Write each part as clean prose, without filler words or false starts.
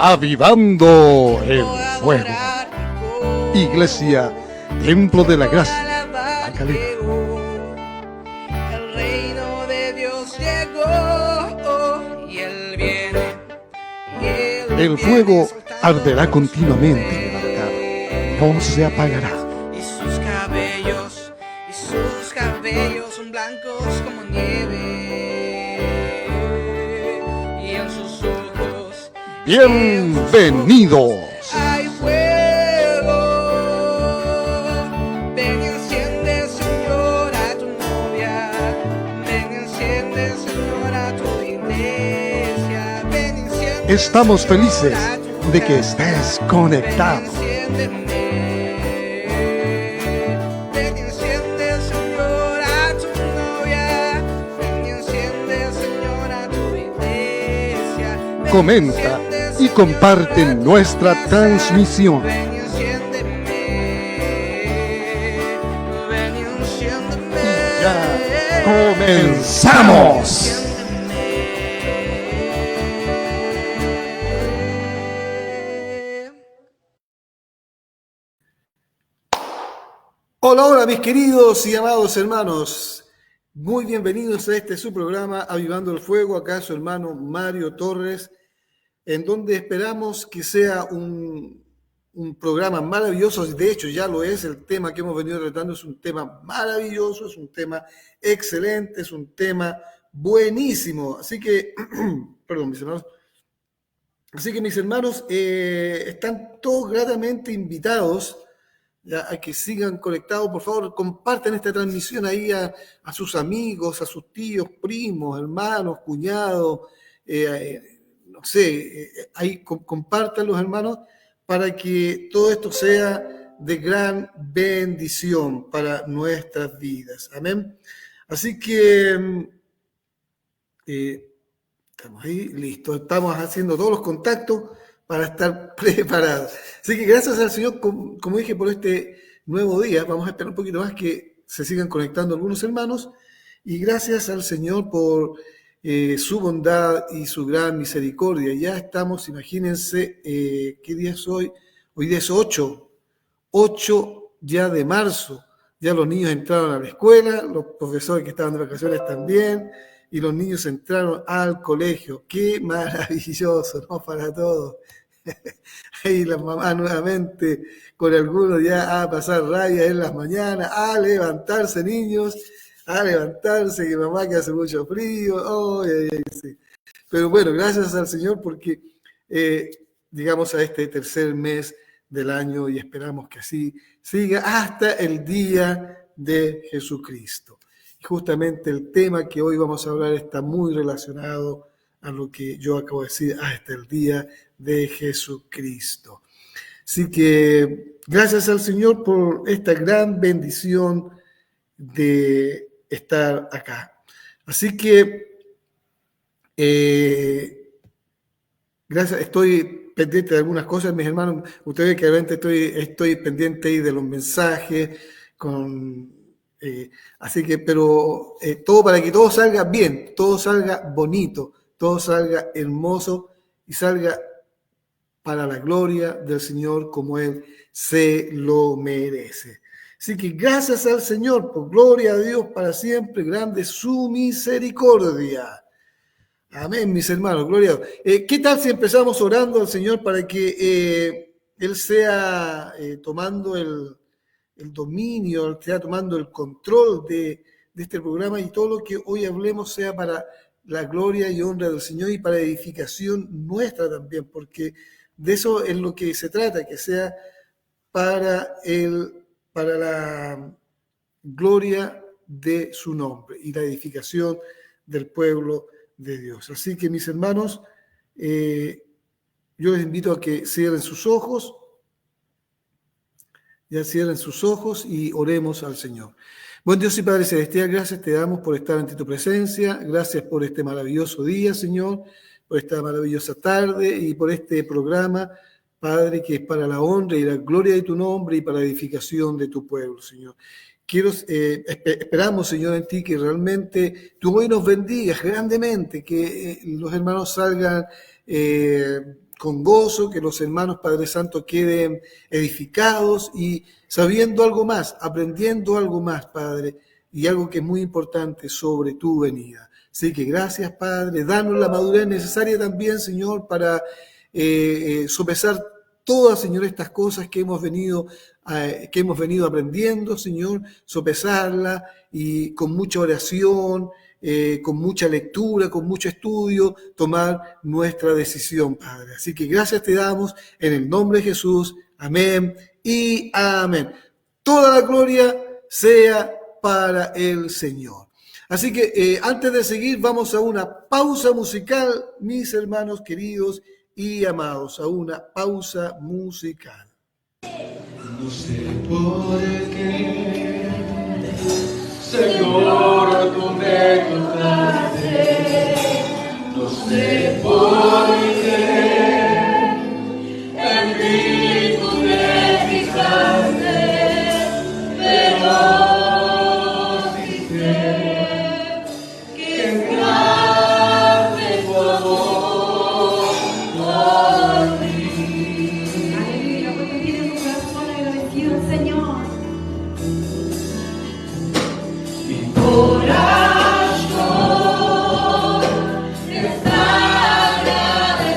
Avivando el fuego. Iglesia, Templo de la Gracia, La Calera. El reino de Dios llegó y Él viene. El fuego arderá continuamente en el altar, no se apagará. Y sus cabellos son blancos como nieve. Y en sus ojos, Bienvenidos. hay fuego. Ven y enciende, Señor, a tu novia. Ven y enciende, Señor, a tu iglesia. Ven y enciende, Estamos Señor, felices a tu de que casa. estés conectado. Ven y enciéndeme. Ven y enciende, Señor, a tu novia. Ven y enciende, Señor, a tu iglesia. Ven y Comenta enciende, y Señor, comparte a tu nuestra casa. transmisión. Ven y enciéndeme. Ven y enciéndeme. Ya comenzamos. Hola, hola mis queridos y amados hermanos, muy bienvenidos a este su programa Avivando el Fuego, acá su hermano Mario Torres, en donde esperamos que sea un programa maravilloso. De hecho ya lo es. El tema que hemos venido tratando es un tema maravilloso, es un tema excelente, es un tema buenísimo, así que, perdón mis hermanos, están todos gratamente invitados ya, a que sigan conectados. Por favor, compartan esta transmisión ahí a sus amigos, a sus tíos, primos, hermanos, cuñados, no sé, ahí compartan los hermanos para que todo esto sea de gran bendición para nuestras vidas. Amén. Así que estamos ahí, listo. Estamos haciendo todos los contactos para estar preparados. Así que gracias al Señor, como dije, por este nuevo día. Vamos a esperar un poquito más que se sigan conectando algunos hermanos. Y gracias al Señor por su bondad y su gran misericordia. Ya estamos, imagínense, ¿qué día es hoy? Hoy día es 8 ya de marzo. Ya los niños entraron a la escuela, los profesores que estaban de vacaciones también, y los niños entraron al colegio. ¡Qué maravilloso!, ¿no? Para todos. Ahí la mamá nuevamente con algunos ya a pasar raya en las mañanas, a levantarse niños, a levantarse, que mamá que hace mucho frío. Oh, sí. Pero bueno, gracias al Señor porque llegamos a este tercer mes del año y esperamos que así siga hasta el día de Jesucristo. Y justamente el tema que hoy vamos a hablar está muy relacionado a lo que yo acabo de decir, hasta el día de Jesucristo. Así que gracias al Señor por esta gran bendición de estar acá. Así que gracias, estoy pendiente de algunas cosas, mis hermanos. Ustedes que realmente estoy pendiente ahí de los mensajes, así que, pero todo para que todo salga bien, todo salga bonito, todo salga hermoso y salga para la gloria del Señor como Él se lo merece. Así que gracias al Señor, por gloria a Dios para siempre, grande su misericordia. Amén, mis hermanos, gloria a Dios. ¿Qué tal si empezamos orando al Señor para que Él sea tomando el dominio, sea tomando el control de este programa, y todo lo que hoy hablemos sea para la gloria y honra del Señor y para edificación nuestra también, porque de eso es lo que se trata, que sea para la gloria de su nombre y la edificación del pueblo de Dios. Así que, mis hermanos, yo les invito a que cierren sus ojos, y oremos al Señor. Buen Dios y Padre Celestial, gracias te damos por estar ante tu presencia, gracias por este maravilloso día, Señor, por esta maravillosa tarde y por este programa, Padre, que es para la honra y la gloria de tu nombre y para la edificación de tu pueblo, Señor. Esperamos, Señor, en ti que realmente tú hoy nos bendigas grandemente, que los hermanos salgan con gozo, que los hermanos, Padre Santo, queden edificados y sabiendo algo más, aprendiendo algo más, Padre, y algo que es muy importante sobre tu venida. Así que gracias, Padre, danos la madurez necesaria también, Señor, para sopesar todas, Señor, estas cosas que hemos venido aprendiendo, Señor, sopesarla y con mucha oración, con mucha lectura, con mucho estudio, tomar nuestra decisión, Padre. Así que gracias te damos en el nombre de Jesús. Amén y amén. Toda la gloria sea para el Señor. Así que antes de seguir, vamos a una pausa musical, mis hermanos queridos y amados, a una pausa musical. No sé por qué, Señor, tú me tocaste. No sé por qué, en mí tú te fijaste, pero sí sé que es grande tu amor por mí. Aleluya, porque tiene un corazón agradecido, Señor. Mi corazón está agradecido.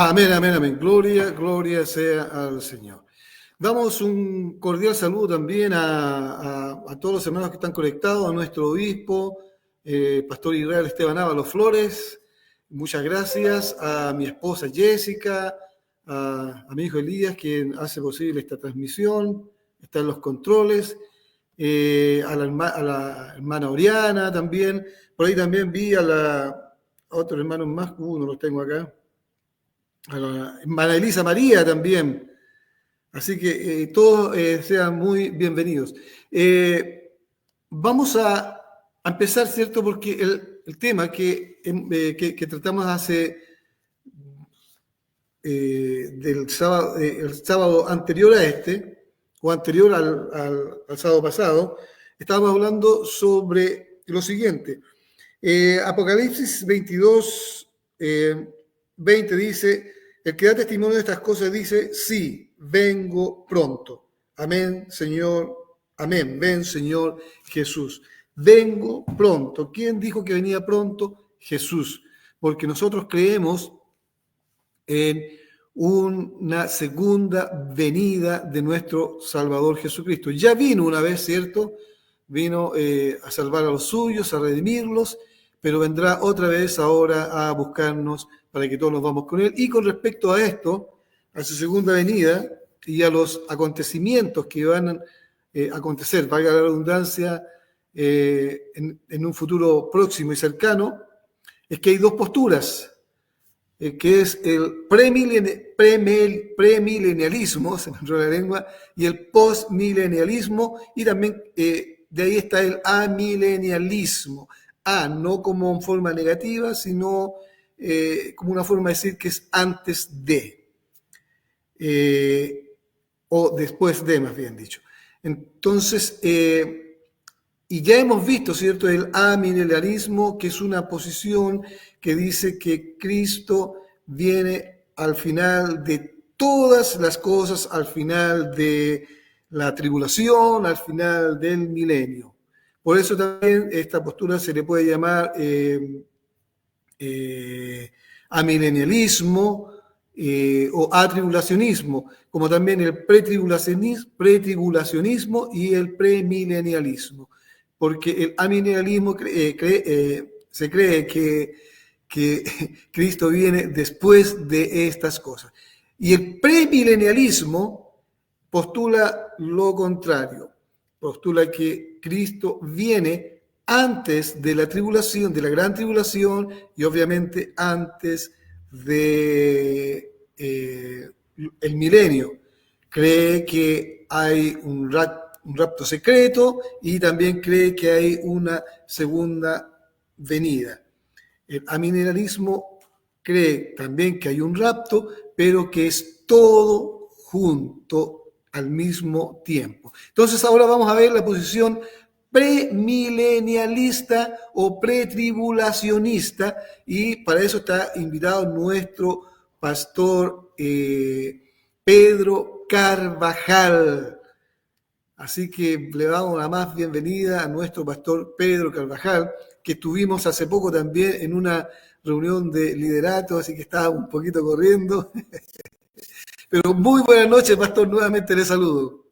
Amén, amén, amén. Gloria, gloria sea al Señor. Damos un cordial saludo también a todos los hermanos que están conectados, a nuestro obispo, Pastor Israel Esteban Ábalos Flores. Muchas gracias a mi esposa Jessica, a mi hijo Elías, quien hace posible esta transmisión, está en los controles, a la hermana Oriana también. Por ahí también vi a otros hermanos más, no los tengo acá, a la hermana Elisa María también. Así que todos sean muy bienvenidos. Vamos a empezar, ¿cierto? Porque el tema que tratamos el sábado anterior a este, o anterior al sábado pasado, estábamos hablando sobre lo siguiente. Apocalipsis 22, 20 dice: el que da testimonio de estas cosas dice, sí, vengo pronto. Amén, Señor. Amén. Ven, Señor Jesús. Vengo pronto. ¿Quién dijo que venía pronto? Jesús. Porque nosotros creemos en una segunda venida de nuestro Salvador Jesucristo. Ya vino una vez, ¿cierto? Vino a salvar a los suyos, a redimirlos, pero vendrá otra vez ahora a buscarnos para que todos nos vamos con Él. Y con respecto a esto, a su segunda venida y a los acontecimientos que van a acontecer, valga la redundancia, en un futuro próximo y cercano, es que hay dos posturas, que es el premilenialismo, se me enrolla la lengua, y el postmilenialismo, y también de ahí está el amilenialismo. No como forma negativa, sino como una forma de decir que es antes de, o después de, más bien dicho. Entonces, y ya hemos visto, ¿cierto?, el amilenialismo, que es una posición que dice que Cristo viene al final de todas las cosas, al final de la tribulación, al final del milenio. Por eso también esta postura se le puede llamar amilenialismo o atribulacionismo, como también el pretribulacionismo y el premilenialismo. Porque el amilenialismo se cree que Cristo viene después de estas cosas. Y el premilenialismo postula lo contrario. Postula que Cristo viene antes de la tribulación, de la gran tribulación, y obviamente antes de el milenio. Cree que hay un rapto secreto y también cree que hay una segunda venida. El amilenialismo cree también que hay un rapto, pero que es todo junto al mismo tiempo. Entonces ahora vamos a ver la posición premilenialista o pretribulacionista, y para eso está invitado nuestro pastor Pedro Carvajal. Así que le damos la más bienvenida a nuestro pastor Pedro Carvajal, que estuvimos hace poco también en una reunión de liderato, así que estaba un poquito corriendo. Pero muy buenas noches, pastor, nuevamente le saludo.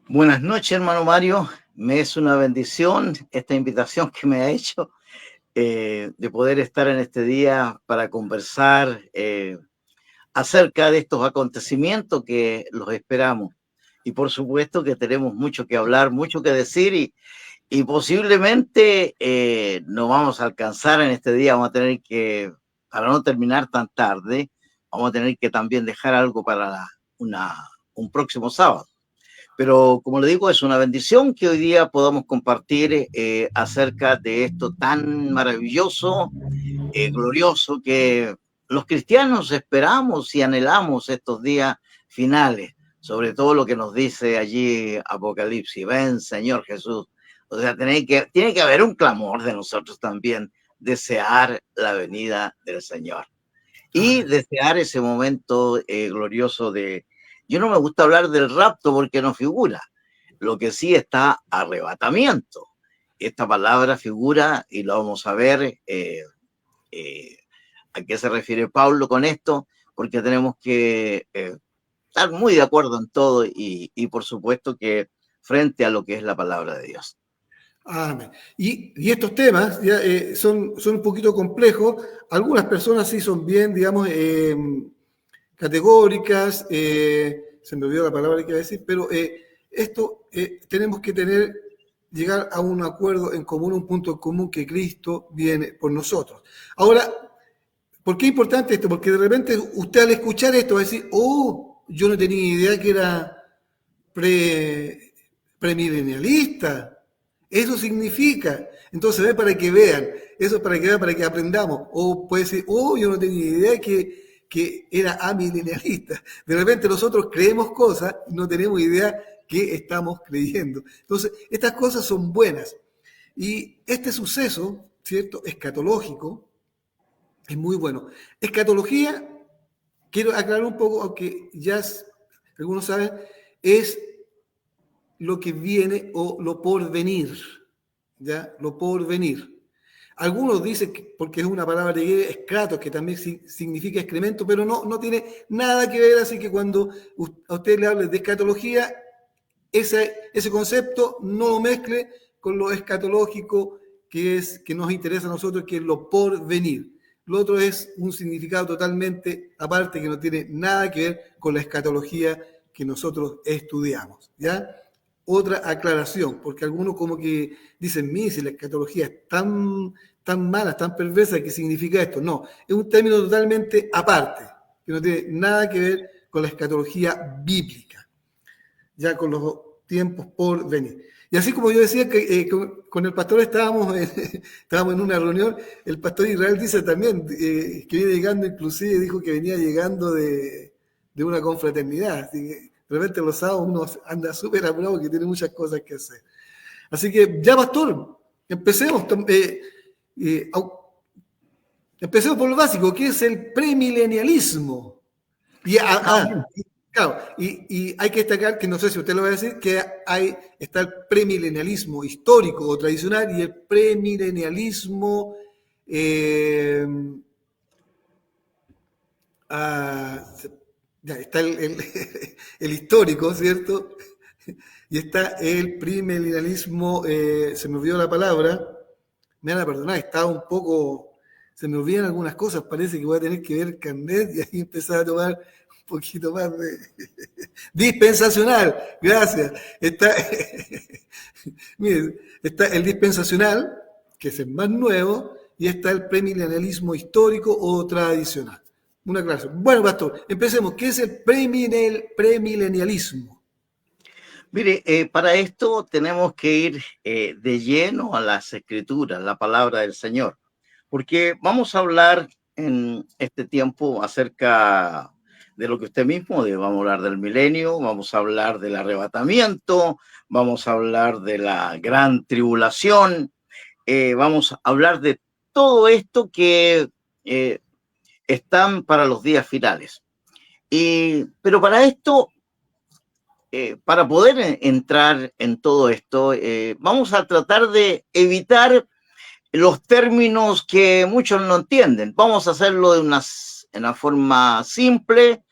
Buenas noches, hermano Mario. Me es una bendición esta invitación que me ha hecho de poder estar en este día para conversar acerca de estos acontecimientos que los esperamos. Y por supuesto que tenemos mucho que hablar, mucho que decir, y posiblemente no vamos a alcanzar en este día. Vamos a tener que, para no terminar tan tarde, vamos a tener que también dejar algo para un próximo sábado. Pero como le digo, es una bendición que hoy día podamos compartir acerca de esto tan maravilloso, glorioso, que los cristianos esperamos y anhelamos estos días finales, sobre todo lo que nos dice allí Apocalipsis: ven, Señor Jesús. O sea, tiene que haber un clamor de nosotros también, desear la venida del Señor y desear ese momento glorioso de... Yo no me gusta hablar del rapto porque no figura. Lo que sí está arrebatamiento. Esta palabra figura, y lo vamos a ver a qué se refiere Pablo con esto, porque tenemos que estar muy de acuerdo en todo y por supuesto que frente a lo que es la palabra de Dios. Amén. Y estos temas ya, son un poquito complejos. Algunas personas sí son bien, digamos, categóricas, se me olvidó la palabra que iba a decir, pero esto tenemos que llegar a un acuerdo en común, un punto en común, que Cristo viene por nosotros. Ahora, ¿por qué es importante esto? Porque de repente usted al escuchar esto va a decir, oh, yo no tenía idea que era premilenialista. Eso significa. Entonces, ve, para que vean, eso es para que vean, para que aprendamos. O puede decir, oh, yo no tenía idea que era amilenialista. De repente nosotros creemos cosas y no tenemos idea que estamos creyendo. Entonces, estas cosas son buenas. Y este suceso, ¿cierto?, escatológico, es muy bueno. Escatología, quiero aclarar un poco, aunque ya algunos saben, es lo que viene o lo por venir, ¿ya? Lo por venir. Algunos dicen, porque es una palabra griega, eskratos, que también significa excremento, pero no tiene nada que ver, así que cuando a usted le hable de escatología, ese concepto no lo mezcle con lo escatológico que nos interesa a nosotros, que es lo por venir. Lo otro es un significado totalmente aparte, que no tiene nada que ver con la escatología que nosotros estudiamos, ¿ya? Otra aclaración, porque algunos como que dicen, si la escatología es tan mala, tan perversa, ¿qué significa esto? No, es un término totalmente aparte, que no tiene nada que ver con la escatología bíblica, ya con los tiempos por venir. Y así como yo decía que con el pastor estábamos en una reunión, el pastor Israel dice también que viene llegando, inclusive dijo que venía llegando de una confraternidad, así que de repente los sábados uno anda súper apurado porque tiene muchas cosas que hacer. Así que ya, pastor, empecemos. Empecemos por lo básico, que es el premilenialismo. Claro, y hay que destacar que, no sé si usted lo va a decir, que está el premilenialismo histórico o tradicional y el premilenialismo ya está el histórico, ¿cierto? Y está el premilenialismo, se me olvidó la palabra, me van a perdonar, estaba un poco, se me olvidan algunas cosas, parece que voy a tener que ver carnet y ahí empezar a tomar un poquito más de dispensacional, gracias. Miren, está el dispensacional, que es el más nuevo, y está el premilenialismo histórico o tradicional. Una clase. Bueno, pastor, empecemos. ¿Qué es el premilenialismo? Mire, para esto tenemos que ir de lleno a las Escrituras, la palabra del Señor, porque vamos a hablar en este tiempo acerca de lo que usted mismo dice. Vamos a hablar del milenio, vamos a hablar del arrebatamiento, vamos a hablar de la gran tribulación, vamos a hablar de todo esto que están para los días finales. Pero para esto, para poder entrar en todo esto, vamos a tratar de evitar los términos que muchos no entienden. Vamos a hacerlo de una forma simple,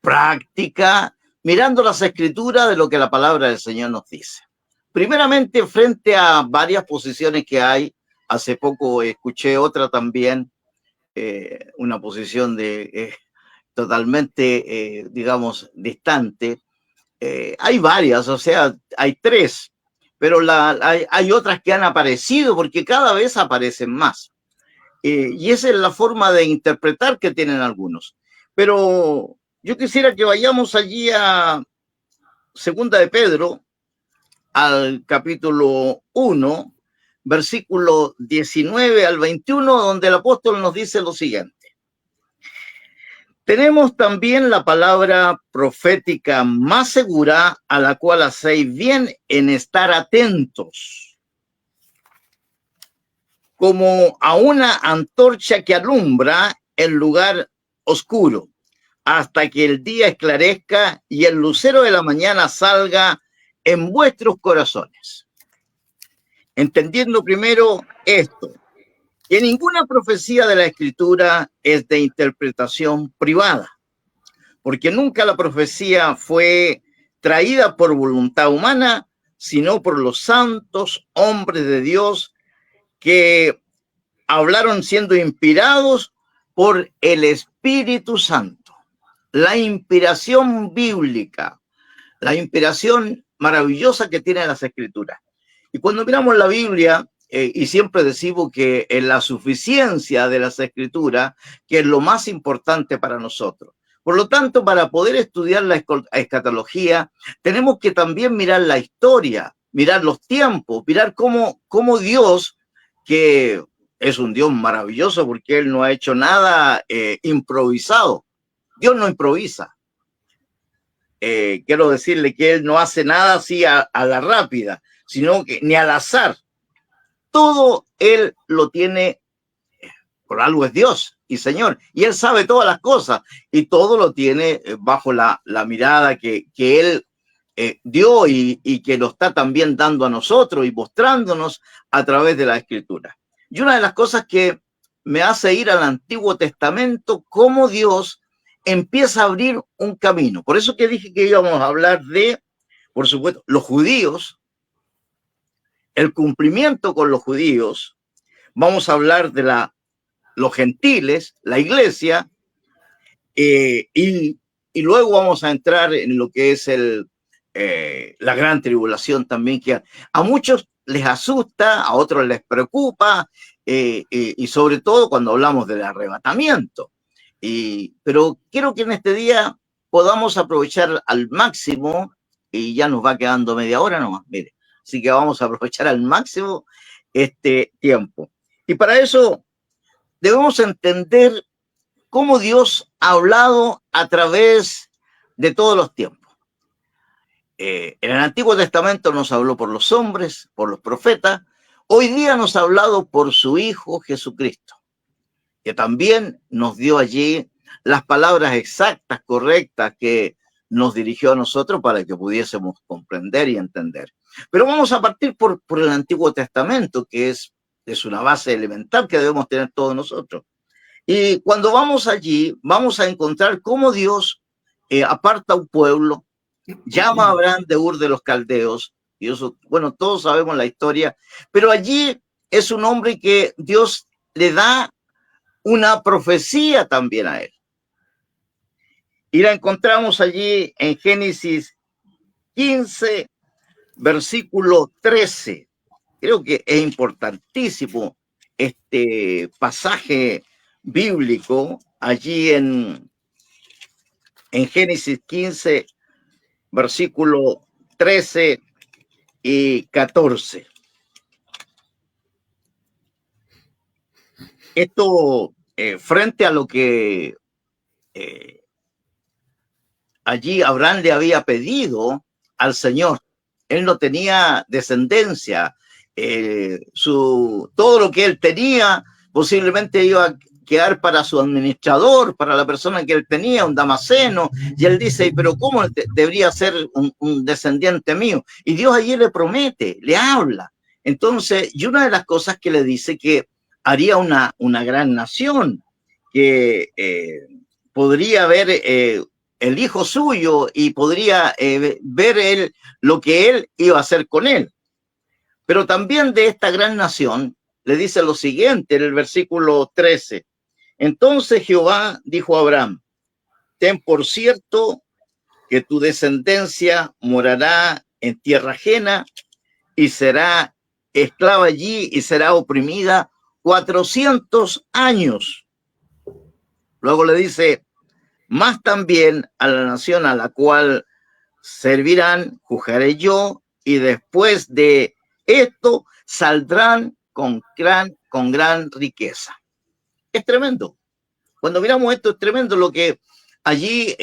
práctica, mirando las Escrituras de lo que la palabra del Señor nos dice. Primeramente, frente a varias posiciones que hay, hace poco escuché otra también, una posición totalmente, digamos, distante. Hay varias, o sea, hay tres, pero hay otras que han aparecido porque cada vez aparecen más. Y esa es la forma de interpretar que tienen algunos. Pero yo quisiera que vayamos allí a Segunda de Pedro, al capítulo 1, versículo 19 al 21, donde el apóstol nos dice lo siguiente. Tenemos también la palabra profética más segura, a la cual hacéis bien en estar atentos, como a una antorcha que alumbra el lugar oscuro, hasta que el día esclarezca y el lucero de la mañana salga en vuestros corazones. Entendiendo primero esto, que ninguna profecía de la Escritura es de interpretación privada, porque nunca la profecía fue traída por voluntad humana, sino por los santos hombres de Dios que hablaron siendo inspirados por el Espíritu Santo. La inspiración bíblica, la inspiración maravillosa que tienen las Escrituras. Y cuando miramos la Biblia, y siempre decimos que en la suficiencia de las Escrituras, que es lo más importante para nosotros. Por lo tanto, para poder estudiar la escatología, tenemos que también mirar la historia, mirar los tiempos, mirar cómo Dios, que es un Dios maravilloso porque Él no ha hecho nada improvisado. Dios no improvisa. Quiero decirle que Él no hace nada así a la rápida, sino que ni al azar. Todo Él lo tiene, por algo es Dios y Señor, y Él sabe todas las cosas, y todo lo tiene bajo la mirada que Él dio y que lo está también dando a nosotros y mostrándonos a través de la Escritura. Y una de las cosas que me hace ir al Antiguo Testamento, cómo Dios empieza a abrir un camino. Por eso que dije que íbamos a hablar de, por supuesto, los judíos, el cumplimiento con los judíos. Vamos a hablar de los gentiles, la iglesia, y luego vamos a entrar en lo que es la gran tribulación también, que a muchos les asusta, a otros les preocupa, y sobre todo cuando hablamos del arrebatamiento. Pero quiero que en este día podamos aprovechar al máximo, y ya nos va quedando media hora nomás, mire. Así que vamos a aprovechar al máximo este tiempo. Y para eso debemos entender cómo Dios ha hablado a través de todos los tiempos. En el Antiguo Testamento nos habló por los hombres, por los profetas. Hoy día nos ha hablado por su Hijo Jesucristo, que también nos dio allí las palabras exactas, correctas, que nos dirigió a nosotros para que pudiésemos comprender y entender. Pero vamos a partir por el Antiguo Testamento, que es una base elemental que debemos tener todos nosotros. Y cuando vamos allí, vamos a encontrar cómo Dios aparta un pueblo, llama a Abraham de Ur de los Caldeos, y eso, bueno, todos sabemos la historia, pero allí es un hombre que Dios le da una profecía también a él. Y la encontramos allí en Génesis 15, versículo 13. Creo que es importantísimo este pasaje bíblico allí en Génesis 15, versículo 13 y 14. Esto frente a lo que allí Abraham le había pedido al Señor. Él no tenía descendencia. Todo lo que él tenía posiblemente iba a quedar para su administrador, para la persona que él tenía, un damaseno. Y él dice, pero ¿cómo debería ser un descendiente mío? Y Dios allí le promete, le habla. Entonces, y una de las cosas que le dice que haría una gran nación, que podría ver el hijo suyo y podría ver él lo que él iba a hacer con él. Pero también de esta gran nación le dice lo siguiente en el versículo 13. Entonces Jehová dijo a Abraham, ten por cierto que tu descendencia morará en tierra ajena y será esclava allí y será oprimida 400 años. Luego le dice, más también a la nación a la cual servirán, juzgaré yo, y después de esto saldrán con gran riqueza. Es tremendo. Cuando miramos esto es tremendo lo que allí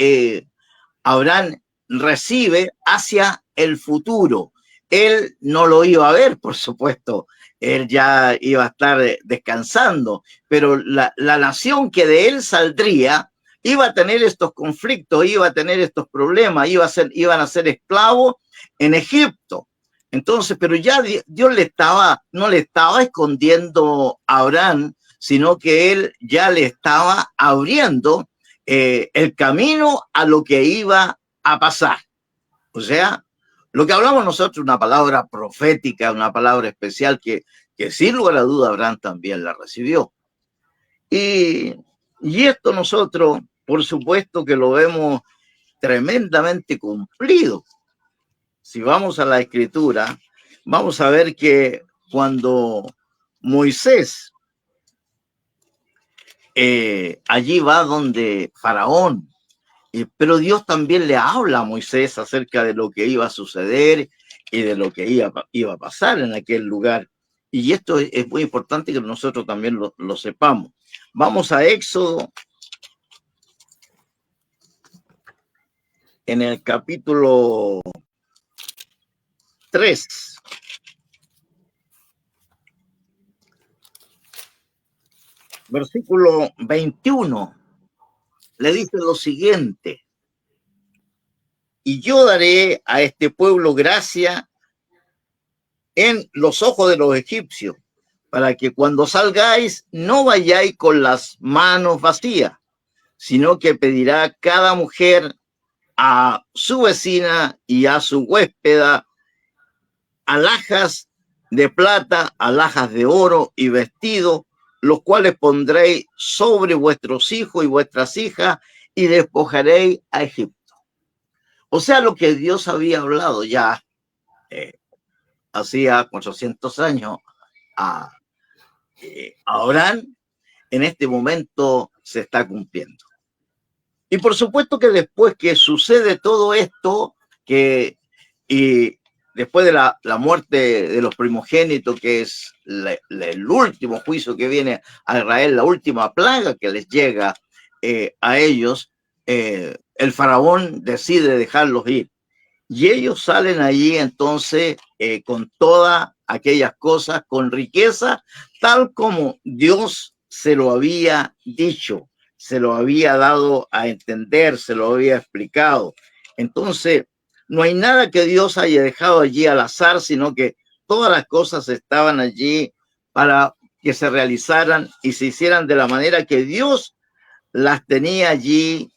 Abraham recibe hacia el futuro. Él no lo iba a ver, por supuesto. Él ya iba a estar descansando, pero la nación que de él saldría iba a tener estos conflictos, iba a tener estos problemas, iban a ser esclavos en Egipto. Entonces, pero ya Dios no le estaba escondiendo a Abraham, sino que él ya le estaba abriendo el camino a lo que iba a pasar. O sea, lo que hablamos nosotros, una palabra profética, una palabra especial que sin lugar a duda Abraham también la recibió. Y esto nosotros, por supuesto que lo vemos tremendamente cumplido. Si vamos a la Escritura, vamos a ver que cuando Moisés allí va donde Faraón, pero Dios también le habla a Moisés acerca de lo que iba a suceder y de lo que iba a pasar en aquel lugar. Y esto es muy importante que nosotros también lo sepamos. Vamos a Éxodo, en el capítulo 3. Versículo 21. Le dice lo siguiente: y yo daré a este pueblo gracia en los ojos de los egipcios, para que cuando salgáis no vayáis con las manos vacías, sino que pedirá cada mujer a su vecina y a su huéspeda alhajas de plata, alhajas de oro y vestidos, los cuales pondréis sobre vuestros hijos y vuestras hijas y despojaréis a Egipto. O sea, lo que Dios había hablado ya hacía 400 años a Abraham, en este momento se está cumpliendo. Y por supuesto que después que sucede todo esto, y después de la muerte de los primogénitos, que es el último juicio que viene a Israel, la última plaga que les llega a ellos, el faraón decide dejarlos ir. Y ellos salen allí entonces con todas aquellas cosas, con riqueza, tal como Dios se lo había dicho, se lo había dado a entender, se lo había explicado. Entonces, no hay nada que Dios haya dejado allí al azar, sino que todas las cosas estaban allí para que se realizaran y se hicieran de la manera que Dios las tenía allí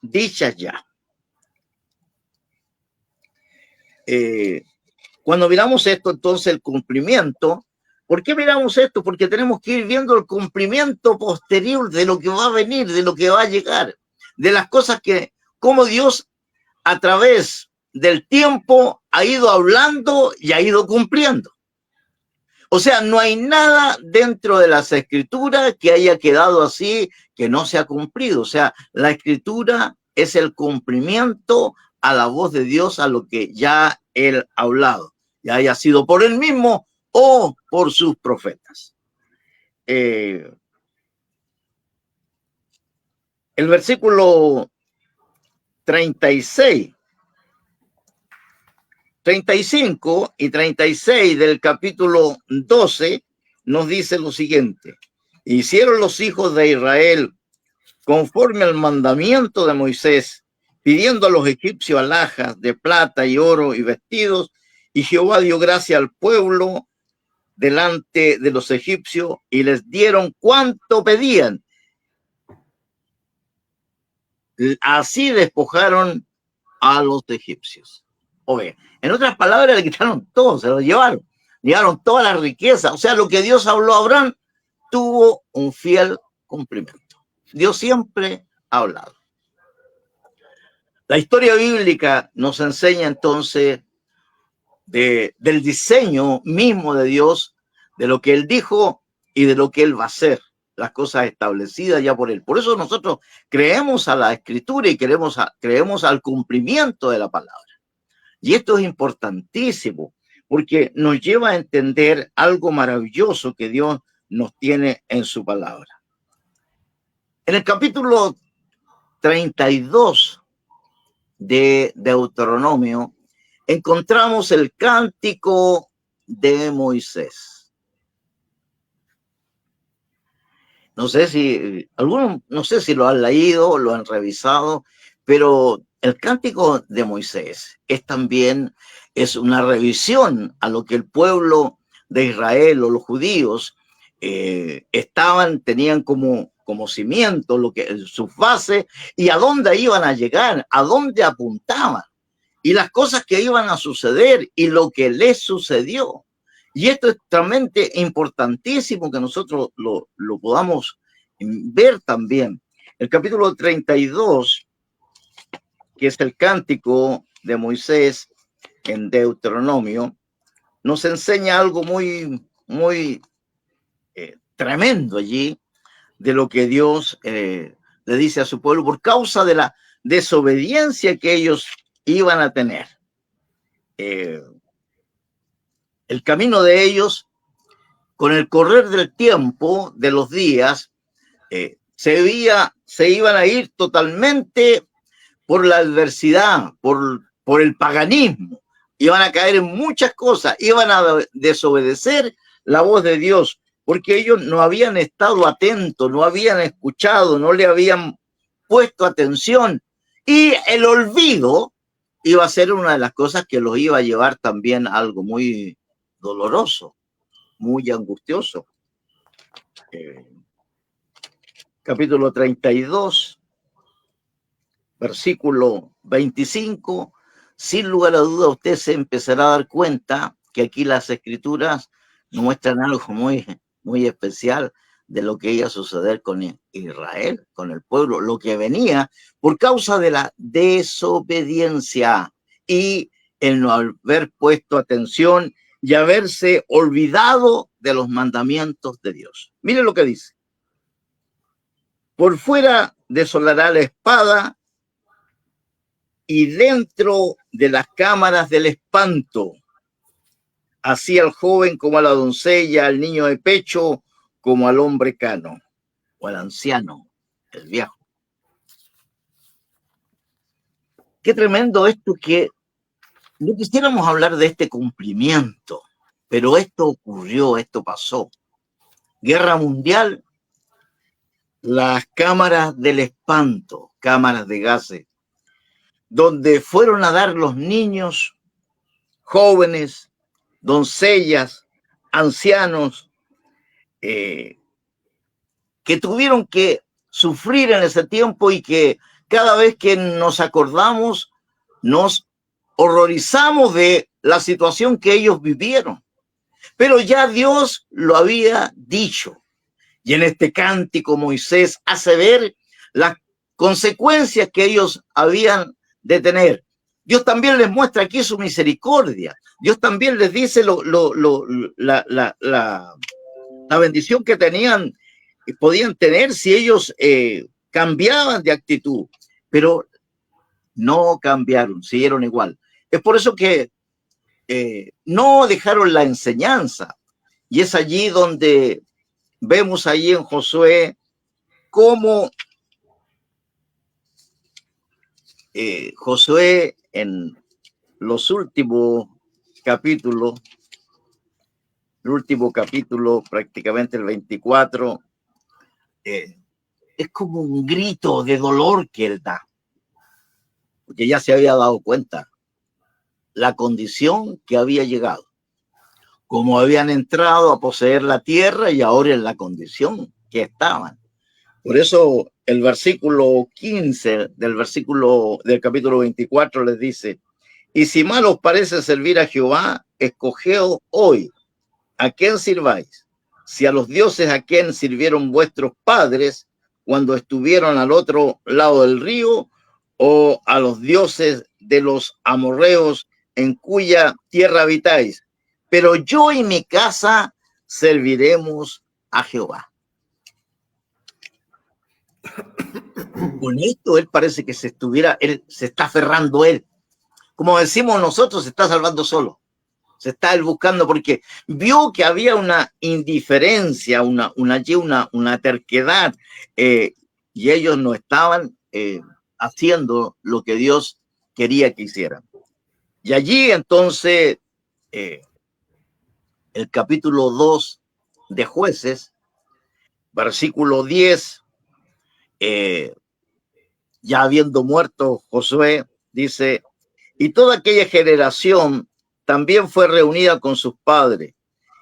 dichas ya. Cuando miramos esto, entonces el cumplimiento, ¿por qué miramos esto? Porque tenemos que ir viendo el cumplimiento posterior de lo que va a venir, de lo que va a llegar, de las cosas que, como Dios a través del tiempo ha ido hablando y ha ido cumpliendo. O sea, no hay nada dentro de las escrituras que haya quedado así, que no se ha cumplido. O sea, la escritura es el cumplimiento a la voz de Dios, a lo que ya él ha hablado, ya haya sido por él mismo o por sus profetas. El versículo 36, 35 y 36 del capítulo 12 nos dice lo siguiente: hicieron los hijos de Israel conforme al mandamiento de Moisés, pidiendo a los egipcios alhajas de plata y oro y vestidos, y Jehová dio gracia al pueblo delante de los egipcios y les dieron cuanto pedían. Así despojaron a los egipcios. Oye, en otras palabras, le quitaron todo, se lo llevaron toda la riqueza. O sea, lo que Dios habló a Abraham tuvo un fiel cumplimiento. Dios siempre ha hablado. La historia bíblica nos enseña entonces del diseño mismo de Dios, de lo que él dijo y de lo que él va a hacer, las cosas establecidas ya por él. Por eso nosotros creemos a la escritura y creemos al cumplimiento de la palabra. Y esto es importantísimo porque nos lleva a entender algo maravilloso que Dios nos tiene en su palabra. En el capítulo 32 de Deuteronomio encontramos el cántico de Moisés. No sé si algunos, no sé si lo han leído, lo han revisado, pero el cántico de Moisés es una revisión a lo que el pueblo de Israel o los judíos tenían como cimiento, sus bases y a dónde iban a llegar, a dónde apuntaban y las cosas que iban a suceder y lo que les sucedió. Y esto es realmente importantísimo que nosotros lo podamos ver también. El capítulo 32, que es el cántico de Moisés en Deuteronomio, nos enseña algo muy, muy tremendo allí de lo que Dios le dice a su pueblo por causa de la desobediencia que ellos iban a tener. El camino de ellos, con el correr del tiempo, de los días, se iban a ir totalmente por la adversidad, por el paganismo. Iban a caer en muchas cosas, iban a desobedecer la voz de Dios, porque ellos no habían estado atentos, no habían escuchado, no le habían puesto atención. Y el olvido iba a ser una de las cosas que los iba a llevar también a algo muy doloroso, muy angustioso. Capítulo 32, versículo 25. Sin lugar a duda, usted se empezará a dar cuenta que aquí las escrituras nos muestran algo muy, muy especial de lo que iba a suceder con Israel, con el pueblo, lo que venía por causa de la desobediencia y el no haber puesto atención y haberse olvidado de los mandamientos de Dios. Mire lo que dice. Por fuera desolará la espada y dentro de las cámaras del espanto, así al joven como a la doncella, al niño de pecho, como al hombre cano, o al anciano, el viejo. Qué tremendo esto, que no quisiéramos hablar de este cumplimiento, pero esto ocurrió, esto pasó. Guerra mundial, las cámaras del espanto, cámaras de gases, donde fueron a dar los niños, jóvenes, doncellas, ancianos, que tuvieron que sufrir en ese tiempo y que cada vez que nos acordamos, nos horrorizamos de la situación que ellos vivieron. Pero ya Dios lo había dicho. Y en este cántico Moisés hace ver las consecuencias que ellos habían de tener. Dios también les muestra aquí su misericordia. Dios también les dice la bendición que tenían, podían tener si ellos cambiaban de actitud, pero no cambiaron, siguieron igual. Es por eso que no dejaron la enseñanza. Y es allí donde vemos allí en Josué cómo Josué en los últimos capítulos, el último capítulo, prácticamente el 24, es como un grito de dolor que él da, porque ya se había dado cuenta la condición que había llegado, como habían entrado a poseer la tierra y ahora en la condición que estaban. Por eso el versículo 15 del capítulo 24 les dice: y si mal os parece servir a Jehová, escogeos hoy a quién sirváis, si a los dioses a quien sirvieron vuestros padres cuando estuvieron al otro lado del río, o a los dioses de los amorreos en cuya tierra habitáis. Pero yo y mi casa serviremos a Jehová. Con esto él parece que él se está aferrando él. Como decimos nosotros, se está salvando solo. Se está él buscando porque vio que había una indiferencia, una terquedad, y ellos no estaban haciendo lo que Dios quería que hicieran. Y allí entonces el capítulo 2 de Jueces, versículo 10, ya habiendo muerto Josué, dice, y toda aquella generación también fue reunida con sus padres,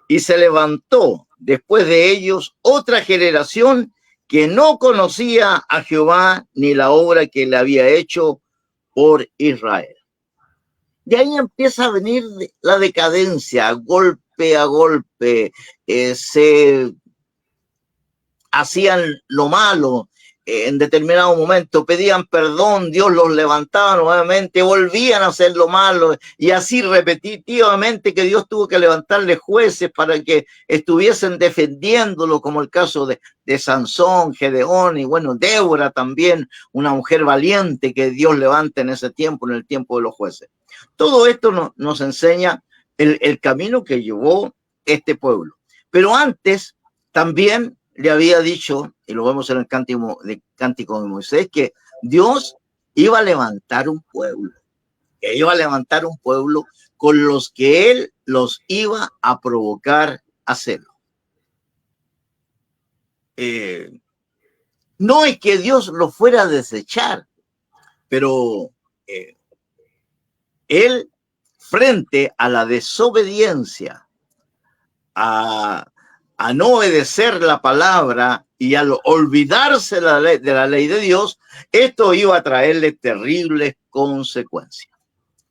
y se levantó después de ellos otra generación que no conocía a Jehová ni la obra que le había hecho por Israel. De ahí empieza a venir la decadencia, golpe a golpe, se hacían lo malo, en determinado momento pedían perdón, Dios los levantaba nuevamente, volvían a hacer lo malo, y así repetitivamente, que Dios tuvo que levantarle jueces para que estuviesen defendiéndolo, como el caso de Sansón, Gedeón, y bueno, Débora también, una mujer valiente que Dios levanta en ese tiempo, en el tiempo de los jueces. Todo esto nos enseña el camino que llevó este pueblo. Pero antes también le había dicho, y lo vemos en el Cántico de Moisés, que Dios iba a levantar un pueblo, que iba a levantar un pueblo con los que él los iba a provocar a hacerlo. No es que Dios los fuera a desechar, pero él, frente a la desobediencia, a no obedecer la palabra y al olvidarse de la ley de Dios, esto iba a traerle terribles consecuencias.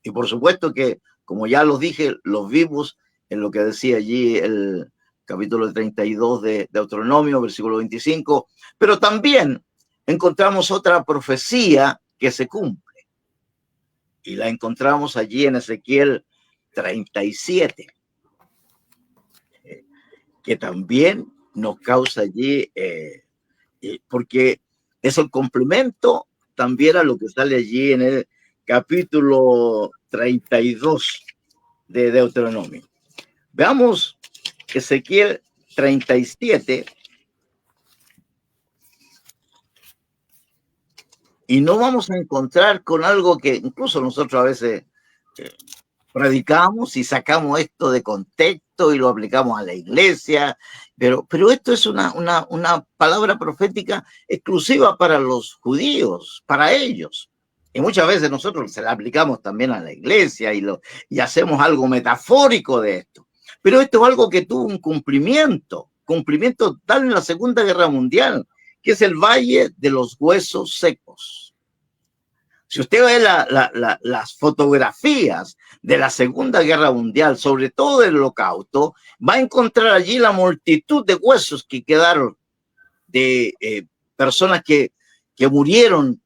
Y por supuesto que, como ya los dije, los vimos en lo que decía allí el capítulo 32 de Deuteronomio, versículo 25, pero también encontramos otra profecía que se cumple. Y la encontramos allí en Ezequiel 37. Que también nos causa allí, porque es el complemento también a lo que sale allí en el capítulo 32 de Deuteronomio. Veamos Ezequiel 37, y no vamos a encontrar con algo que incluso nosotros a veces predicamos y sacamos esto de contexto y lo aplicamos a la iglesia, pero esto es una palabra profética exclusiva para los judíos, para ellos. Y muchas veces nosotros se la aplicamos también a la iglesia y hacemos algo metafórico de esto. Pero esto es algo que tuvo un cumplimiento tal en la Segunda Guerra Mundial, que es el Valle de los Huesos Secos. Si usted ve las fotografías de la Segunda Guerra Mundial, sobre todo del Holocausto, va a encontrar allí la multitud de huesos que quedaron de personas que murieron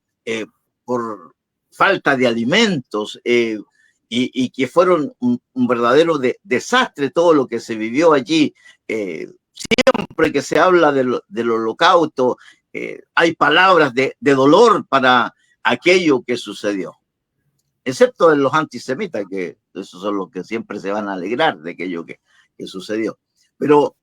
por falta de alimentos y que fueron un verdadero desastre todo lo que se vivió allí. Siempre que se habla del Holocausto, hay palabras de dolor para aquello que sucedió, excepto de los antisemitas, que esos son los que siempre se van a alegrar de aquello que sucedió. Pero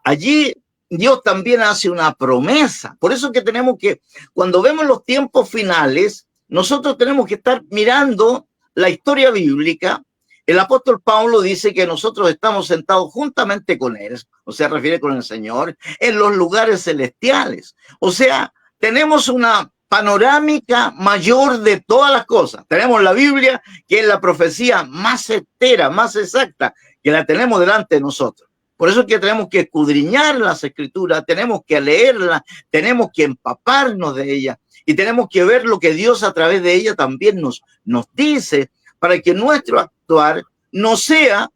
allí Dios también hace una promesa. Por eso que tenemos que, cuando vemos los tiempos finales, nosotros tenemos que estar mirando la historia bíblica. El apóstol Pablo dice que nosotros estamos sentados juntamente con él, o sea, refiere con el Señor, en los lugares celestiales. O sea, tenemos una panorámica mayor de todas las cosas. Tenemos la Biblia, que es la profecía más certera, más exacta, que la tenemos delante de nosotros. Por eso es que tenemos que escudriñar las Escrituras, tenemos que leerlas, tenemos que empaparnos de ellas y tenemos que ver lo que Dios a través de ella también nos dice, para que nuestro actuar no sea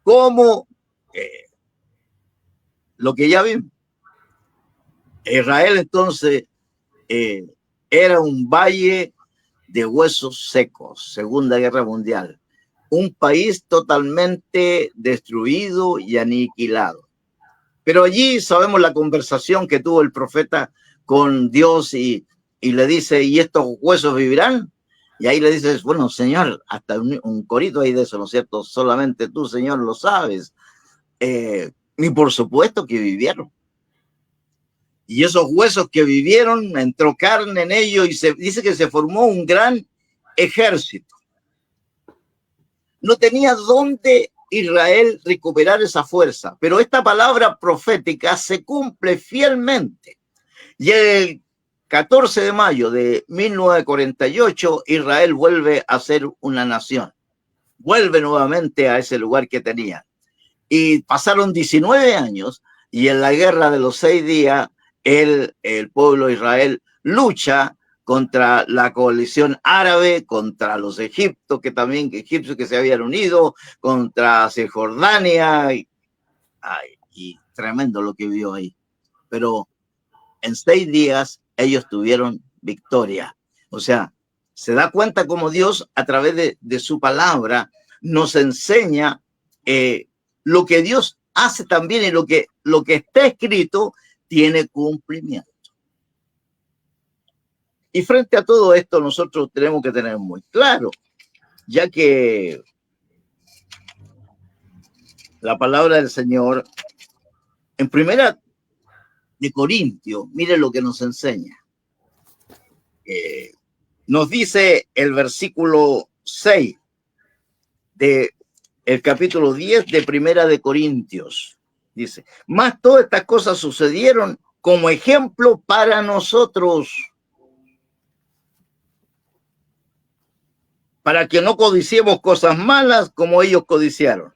como lo que ya vimos. Israel entonces era un valle de huesos secos, Segunda Guerra Mundial, un país totalmente destruido y aniquilado. Pero allí sabemos la conversación que tuvo el profeta con Dios y le dice, ¿y estos huesos vivirán? Y ahí le dices, bueno, Señor, hasta un corito ahí de eso, ¿no es cierto? Solamente tú, Señor, lo sabes. Y por supuesto que vivieron. Y esos huesos que vivieron, entró carne en ellos y dice que se formó un gran ejército. No tenía dónde Israel recuperar esa fuerza, pero esta palabra profética se cumple fielmente. Y el 14 de mayo de 1948, Israel vuelve a ser una nación. Vuelve nuevamente a ese lugar que tenía. Y pasaron 19 años y en la guerra de los 6 días, el pueblo de Israel lucha contra la coalición árabe, contra los egipcios que se habían unido, contra Cisjordania, y tremendo lo que vio ahí. Pero en 6 días ellos tuvieron victoria. O sea, se da cuenta como Dios a través de su palabra nos enseña lo que Dios hace también, y lo que está escrito tiene cumplimiento. Y frente a todo esto nosotros tenemos que tener muy claro, ya que la palabra del Señor en Primera de Corintios, mire lo que nos enseña. Nos dice el versículo 6 del capítulo 10 de Primera de Corintios. Dice, más todas estas cosas sucedieron como ejemplo para nosotros, para que no codiciemos cosas malas como ellos codiciaron.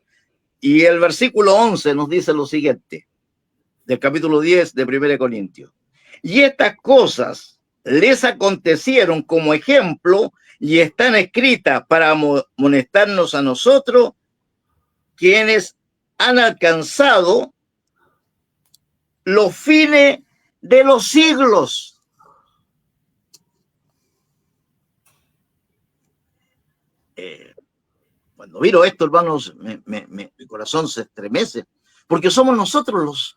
Y el versículo 11 nos dice lo siguiente, del capítulo 10 de 1 Corintios. Y estas cosas les acontecieron como ejemplo y están escritas para amonestarnos a nosotros, quienes han alcanzado los fines de los siglos. Cuando miro esto, hermanos, mi corazón se estremece, porque somos nosotros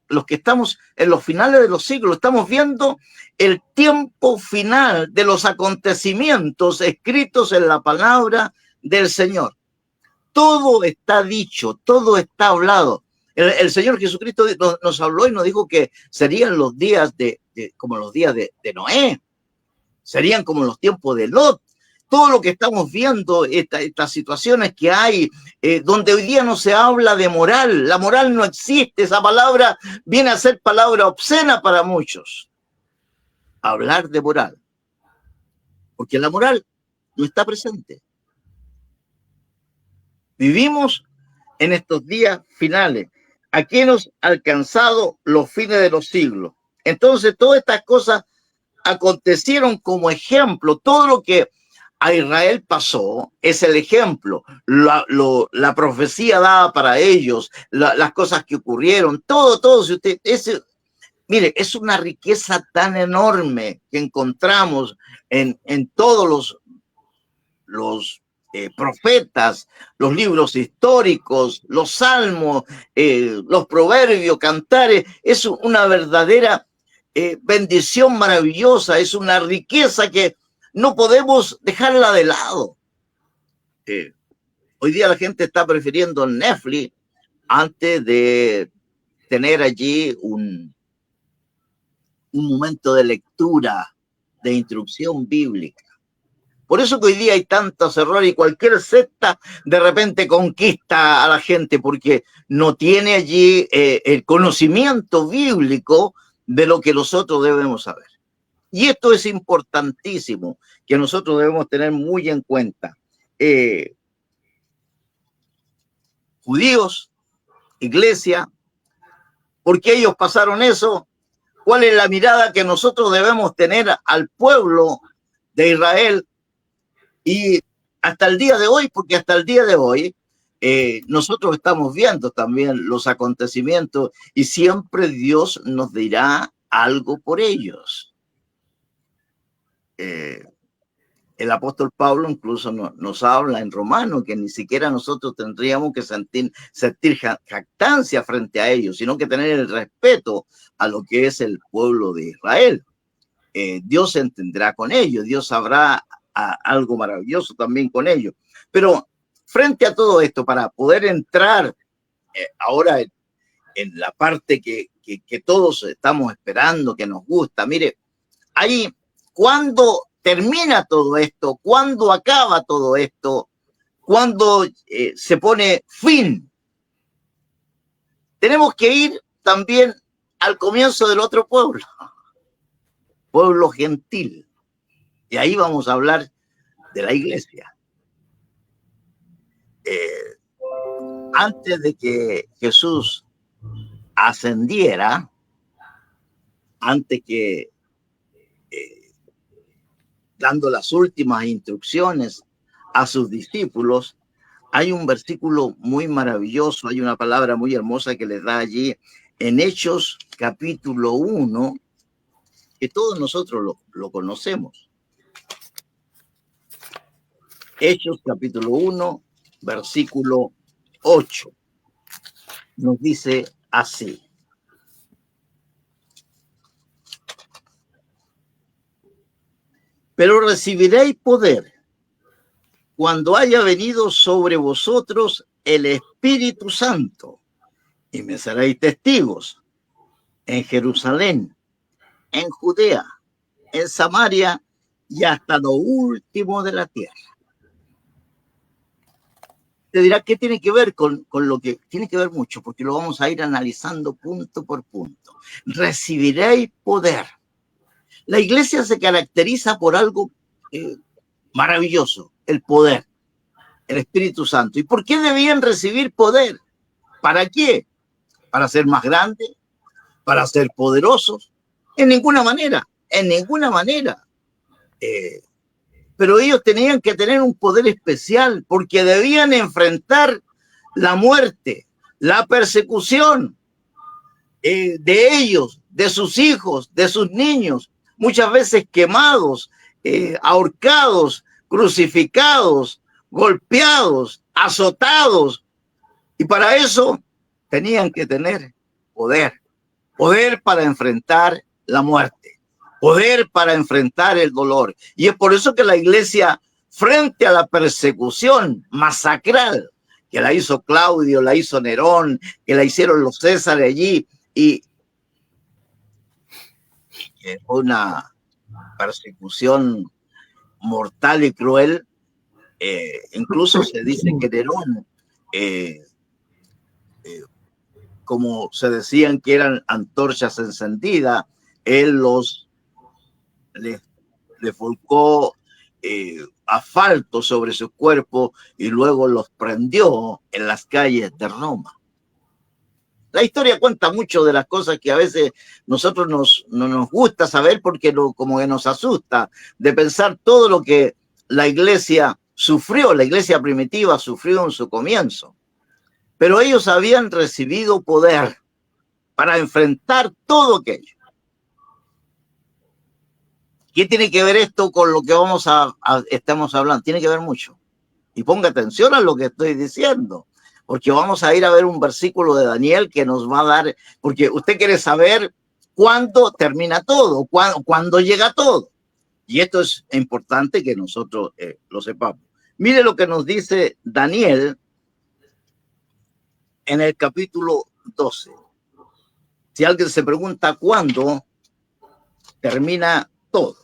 los que estamos en los finales de los siglos. Estamos viendo el tiempo final de los acontecimientos escritos en la palabra del Señor. Todo está dicho, todo está hablado. El Señor Jesucristo nos habló y nos dijo que serían los días como los días de Noé, serían como los tiempos de Lot. Todo lo que estamos viendo, estas situaciones que hay, donde hoy día no se habla de moral, la moral no existe, esa palabra viene a ser palabra obscena para muchos. Hablar de moral, porque la moral no está presente. Vivimos en estos días finales, aquí hemos alcanzado los fines de los siglos. Entonces todas estas cosas acontecieron como ejemplo, todo lo que a Israel pasó es el ejemplo, la profecía dada para ellos, las cosas que ocurrieron, todo. Si usted, mire, es una riqueza tan enorme que encontramos en todos los profetas, los libros históricos, los salmos, los proverbios, cantares. Es una verdadera bendición maravillosa, es una riqueza que no podemos dejarla de lado. Hoy día la gente está prefiriendo Netflix antes de tener allí un momento de lectura, de instrucción bíblica. Por eso que hoy día hay tantos errores y cualquier secta de repente conquista a la gente porque no tiene allí el conocimiento bíblico de lo que nosotros debemos saber. Y esto es importantísimo, que nosotros debemos tener muy en cuenta. Judíos, iglesia, ¿por qué ellos pasaron eso? ¿Cuál es la mirada que nosotros debemos tener al pueblo de Israel? Y hasta el día de hoy, porque hasta el día de hoy nosotros estamos viendo también los acontecimientos y siempre Dios nos dirá algo por ellos. El apóstol Pablo incluso nos habla en Romanos que ni siquiera nosotros tendríamos que sentir jactancia frente a ellos, sino que tener el respeto a lo que es el pueblo de Israel. Dios se entenderá con ellos, Dios sabrá algo maravilloso también con ellos. Pero frente a todo esto, para poder entrar ahora en la parte que todos estamos esperando, que nos gusta, mire, ahí, ¿cuándo termina todo esto? ¿Cuándo acaba todo esto? ¿Cuándo se pone fin? Tenemos que ir también al comienzo del otro pueblo. pueblo gentil. Y ahí vamos a hablar de la iglesia. Antes de que Jesús ascendiera, antes que dando las últimas instrucciones a sus discípulos, hay un versículo muy maravilloso, hay una palabra muy hermosa que les da allí en Hechos capítulo 1, que todos nosotros lo conocemos. Hechos capítulo 1, versículo 8, nos dice así. Pero recibiréis poder cuando haya venido sobre vosotros el Espíritu Santo, y me seréis testigos en Jerusalén, en Judea, en Samaria y hasta lo último de la tierra. Te dirá, ¿qué tiene que ver con lo que tiene que ver mucho? Porque lo vamos a ir analizando punto por punto. Recibiréis poder. La iglesia se caracteriza por algo maravilloso, el poder, el Espíritu Santo. ¿Y por qué debían recibir poder? ¿Para qué? ¿Para ser más grandes? ¿Para ser poderosos? En ninguna manera, en ninguna manera. Pero ellos tenían que tener un poder especial porque debían enfrentar la muerte, la persecución de ellos, de sus hijos, de sus niños, muchas veces quemados, ahorcados, crucificados, golpeados, azotados. Y para eso tenían que tener poder, poder para enfrentar la muerte, poder para enfrentar el dolor. Y es por eso que la iglesia, frente a la persecución masacral, que la hizo Claudio, la hizo Nerón, que la hicieron los Césares allí, y fue una persecución mortal y cruel. Incluso se dice que Nerón, como se decían que eran antorchas encendidas, él le volcó asfalto sobre su cuerpo y luego los prendió en las calles de Roma. La historia cuenta mucho de las cosas que a veces nosotros no nos gusta saber porque como que nos asusta de pensar todo lo que la iglesia sufrió, la iglesia primitiva sufrió en su comienzo. Pero ellos habían recibido poder para enfrentar todo aquello. ¿Qué tiene que ver esto con lo que estamos hablando? Tiene que ver mucho. Y ponga atención a lo que estoy diciendo, porque vamos a ir a ver un versículo de Daniel que nos va a dar, porque usted quiere saber cuándo termina todo, cuándo llega todo. Y esto es importante que nosotros lo sepamos. Mire lo que nos dice Daniel en el capítulo 12. Si alguien se pregunta cuándo termina todo,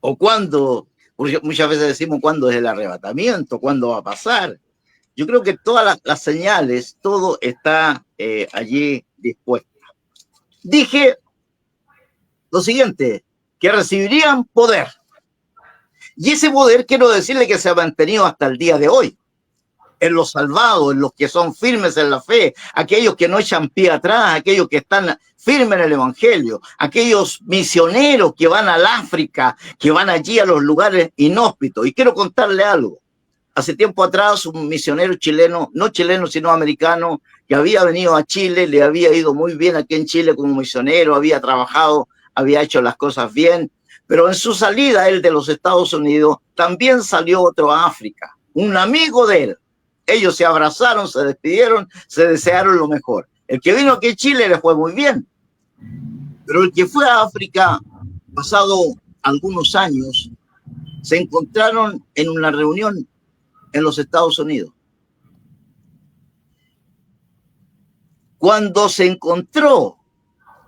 o cuándo, porque muchas veces decimos cuándo es el arrebatamiento, cuándo va a pasar. Yo creo que todas las señales, todo está allí dispuesto. Dije lo siguiente, que recibirían poder. Y ese poder quiero decirle que se ha mantenido hasta el día de hoy. En los salvados, en los que son firmes en la fe, aquellos que no echan pie atrás, aquellos que están firmes en el evangelio, aquellos misioneros que van al África, que van allí a los lugares inhóspitos. Y quiero contarle algo. Hace tiempo atrás, un misionero chileno, no chileno, sino americano, que había venido a Chile, le había ido muy bien aquí en Chile como misionero, había trabajado, había hecho las cosas bien, pero en su salida, él de los Estados Unidos, también salió otro a África, un amigo de él. Ellos se abrazaron, se despidieron, se desearon lo mejor. El que vino aquí a Chile le fue muy bien, pero el que fue a África, pasado algunos años, se encontraron en una reunión en los Estados Unidos. Cuando se encontró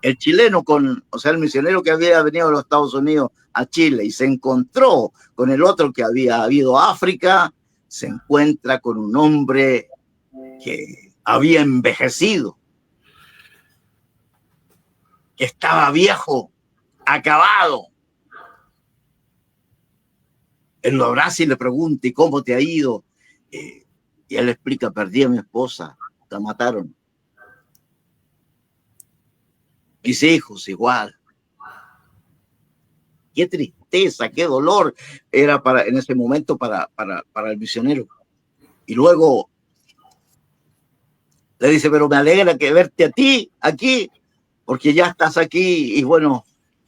el chileno el misionero que había venido a los Estados Unidos a Chile y se encontró con el otro que había ido a África, se encuentra con un hombre que había envejecido. que estaba viejo, acabado. Él lo abraza y le pregunta, ¿y cómo te ha ido? Y él le explica, perdí a mi esposa, la mataron. Mis hijos igual. Qué tristeza, qué dolor era en ese momento para el misionero. Y luego le dice, pero me alegra que verte a ti aquí, porque ya estás aquí y bueno,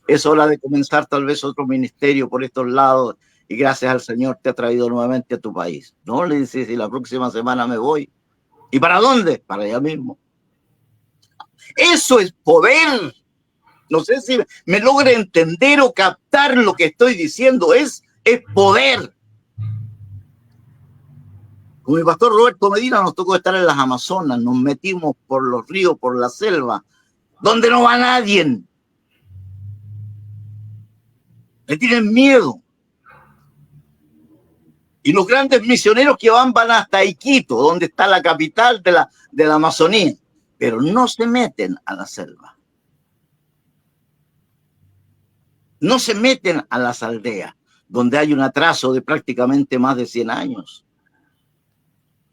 es hora de comenzar tal vez otro ministerio por estos lados y gracias al Señor te ha traído nuevamente a tu país. No, le dice, si la próxima semana me voy. ¿Y para dónde? Para allá mismo. Eso es poder. No sé si me logra entender o captar lo que estoy diciendo. Es poder. Con mi pastor Roberto Medina nos tocó estar en las Amazonas. Nos metimos por los ríos, por la selva, donde no va nadie. Le tienen miedo. Y los grandes misioneros que van hasta Iquitos, donde está la capital de la Amazonía, pero no se meten a la selva. No se meten a las aldeas, donde hay un atraso de prácticamente más de 100 años.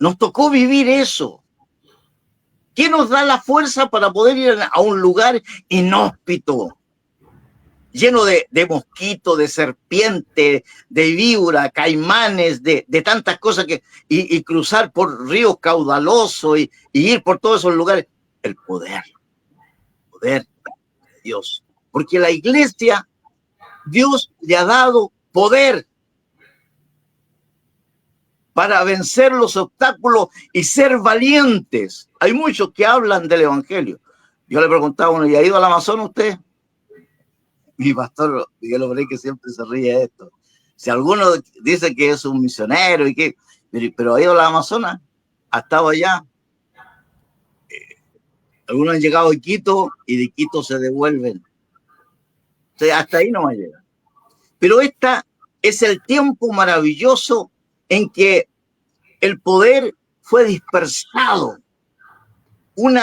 Nos tocó vivir eso. ¿Qué nos da la fuerza para poder ir a un lugar inhóspito, lleno de mosquitos, de serpientes, de víbora, caimanes, de tantas cosas y cruzar por ríos caudalosos y ir por todos esos lugares? El poder de Dios. Porque la iglesia, Dios le ha dado poder para vencer los obstáculos y ser valientes. Hay muchos que hablan del evangelio. Yo le preguntaba a uno, ¿y ha ido al Amazonas usted? Mi pastor Miguel Obrey, que siempre se ríe de esto. Si alguno dice que es un misionero, pero ha ido al Amazonas, ha estado allá. Algunos han llegado a Quito y de Quito se devuelven. O sea, hasta ahí no va a llegar. Pero esta es el tiempo maravilloso en que el poder fue dispersado. Un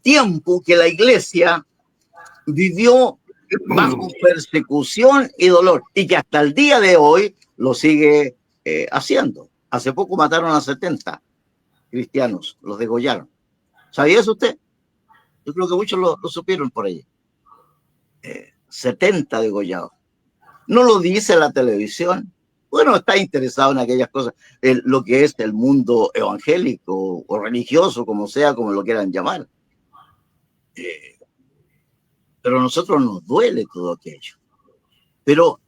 tiempo que la iglesia vivió bajo persecución y dolor y que hasta el día de hoy lo sigue haciendo. Hace poco mataron a 70 cristianos, los degollaron. ¿Sabía eso usted? Yo creo que muchos lo supieron por ahí. 70 degollados. No lo dice la televisión. Bueno, está interesado en aquellas cosas, lo que es el mundo evangélico o religioso, como sea, como lo quieran llamar. Pero a nosotros nos duele todo aquello. Pero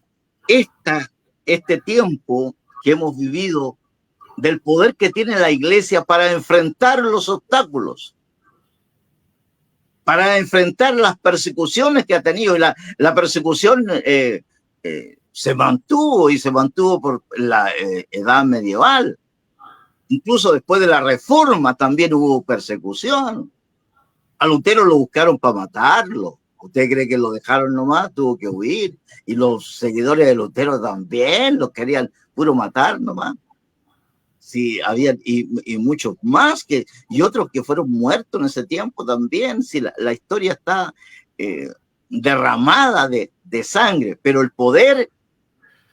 este tiempo que hemos vivido, del poder que tiene la iglesia para enfrentar los obstáculos, para enfrentar las persecuciones que ha tenido. Y la persecución se mantuvo por la edad medieval. Incluso después de la Reforma también hubo persecución. A Lutero lo buscaron para matarlo. ¿Usted cree que lo dejaron nomás? Tuvo que huir. Y los seguidores de Lutero también los querían puro matar nomás. Sí, había y muchos más y otros que fueron muertos en ese tiempo también. Sí, la historia está derramada de sangre, pero el poder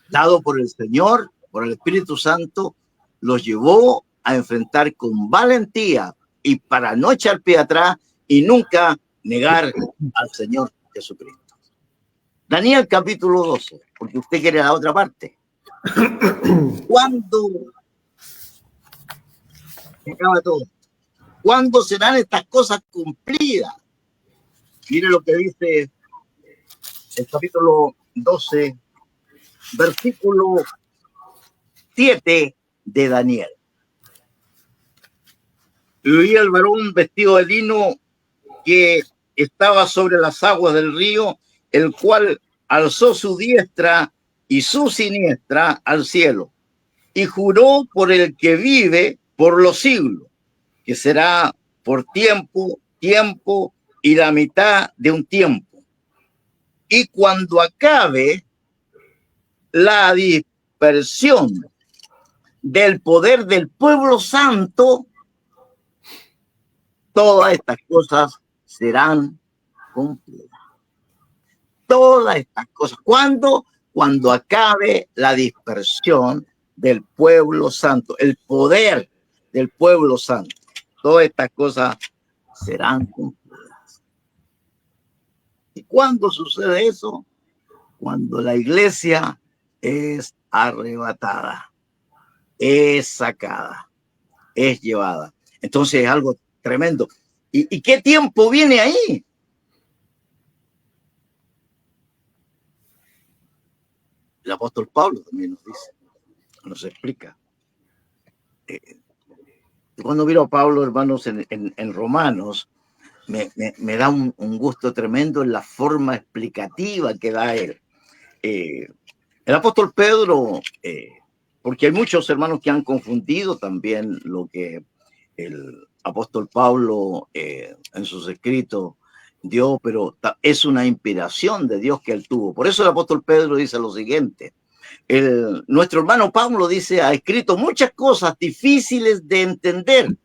dado por el Señor, por el Espíritu Santo, los llevó a enfrentar con valentía y para no echar pie atrás y nunca negar al Señor Jesucristo. Daniel capítulo 12, porque usted quiere la otra parte. ¿Cuándo serán estas cosas cumplidas? Mire lo que dice el capítulo 12, versículo 7 de Daniel. Y oí al varón vestido de lino que estaba sobre las aguas del río, el cual alzó su diestra y su siniestra al cielo, y juró por el que vive por los siglos, que será por tiempo y la mitad de un tiempo. Y cuando acabe la dispersión del poder del pueblo santo, todas estas cosas serán cumplidas. Todas estas cosas. ¿Cuándo? Cuando acabe la dispersión del pueblo santo, el poder del pueblo santo. Todas estas cosas serán cumplidas. ¿Y cuándo sucede eso? Cuando la iglesia es arrebatada, es sacada, es llevada. Entonces es algo tremendo. ¿Y qué tiempo viene ahí? El apóstol Pablo también nos dice, nos explica. Cuando miro a Pablo, hermanos, en Romanos, me da un gusto tremendo en la forma explicativa que da él. El apóstol Pedro, porque hay muchos hermanos que han confundido también lo que el apóstol Pablo en sus escritos dio, pero es una inspiración de Dios que él tuvo. Por eso el apóstol Pedro dice lo siguiente. Nuestro hermano Pablo dice, ha escrito muchas cosas difíciles de entender,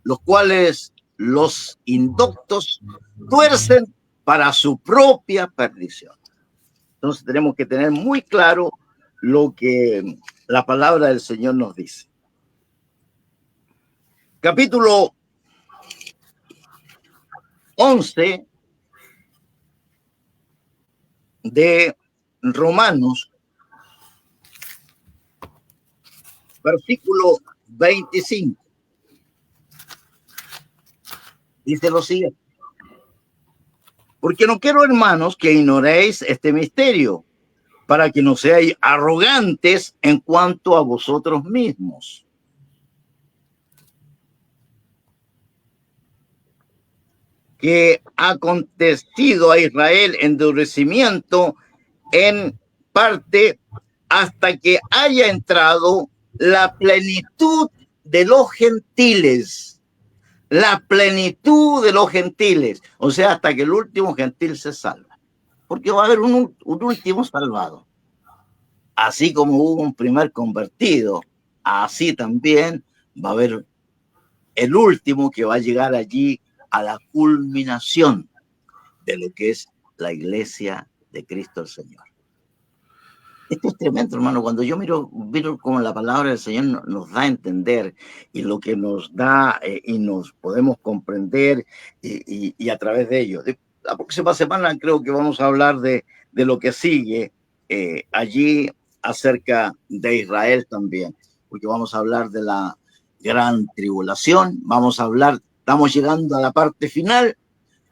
los cuales los indoctos tuercen para su propia perdición. Entonces tenemos que tener muy claro lo que la palabra del Señor nos dice. Capítulo 11 de Romanos, versículo 25. Dice lo siguiente. Porque no quiero, hermanos, que ignoréis este misterio, para que no seáis arrogantes en cuanto a vosotros mismos. Que ha acontecido a Israel endurecimiento en parte hasta que haya entrado la plenitud de los gentiles. La plenitud de los gentiles. O sea, hasta que el último gentil se salva. Porque va a haber un último salvado. Así como hubo un primer convertido, así también va a haber el último que va a llegar allí a la culminación de lo que es la iglesia de Cristo el Señor. Esto es tremendo, hermano. Cuando yo miro como la palabra del Señor nos da a entender y lo que nos da y nos podemos comprender y a través de ello. La próxima semana creo que vamos a hablar de lo que sigue allí acerca de Israel también, porque vamos a hablar de la gran tribulación, vamos a hablar, estamos llegando a la parte final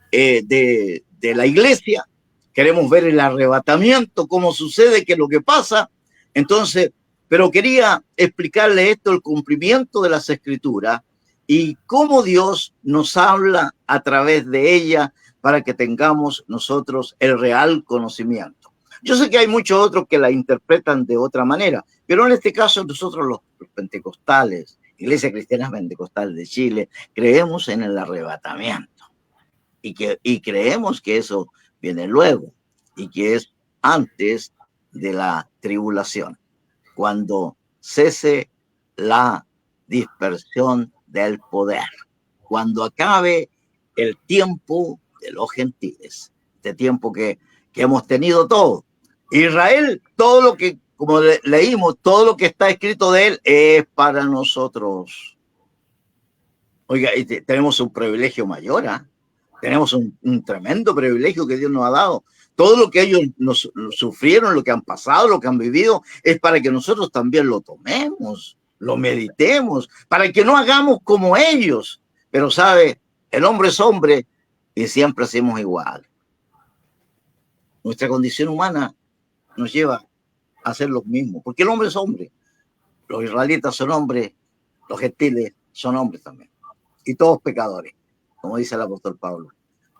de la iglesia. Queremos ver el arrebatamiento, cómo sucede, qué es lo que pasa. Entonces, pero quería explicarle esto, el cumplimiento de las Escrituras y cómo Dios nos habla a través de ella para que tengamos nosotros el real conocimiento. Yo sé que hay muchos otros que la interpretan de otra manera, pero en este caso nosotros los pentecostales, Iglesia Cristiana Pentecostal de Chile, creemos en el arrebatamiento y creemos que eso viene luego y que es antes de la tribulación, cuando cese la dispersión del poder, cuando acabe el tiempo de los gentiles, este tiempo que hemos tenido todo. Israel, todo lo que, como leímos, todo lo que está escrito de él es para nosotros. Oiga, y tenemos un privilegio mayor, ¿eh? Tenemos un tremendo privilegio que Dios nos ha dado. Todo lo que ellos nos sufrieron, lo que han pasado, lo que han vivido, es para que nosotros también lo tomemos, lo meditemos, para que no hagamos como ellos. Pero, ¿sabe? El hombre es hombre y siempre hacemos igual. Nuestra condición humana nos lleva a hacer lo mismo, porque el hombre es hombre. Los israelitas son hombres, los gentiles son hombres también. Y todos pecadores, como dice el apóstol Pablo.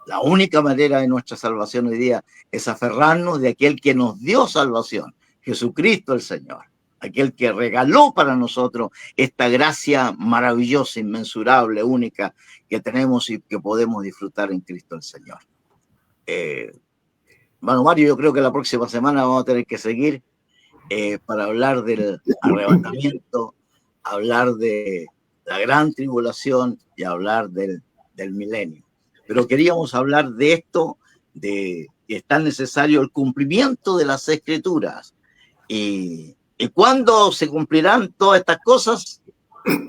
La única manera de nuestra salvación hoy día es aferrarnos de aquel que nos dio salvación, Jesucristo el Señor, aquel que regaló para nosotros esta gracia maravillosa, inmensurable, única que tenemos y que podemos disfrutar en Cristo el Señor. Bueno, Mario, yo creo que la próxima semana vamos a tener que seguir para hablar del arrebatamiento, hablar de la gran tribulación y hablar del milenio. Pero queríamos hablar de esto, de que es tan necesario el cumplimiento de las Escrituras. ¿Y cuándo se cumplirán todas estas cosas?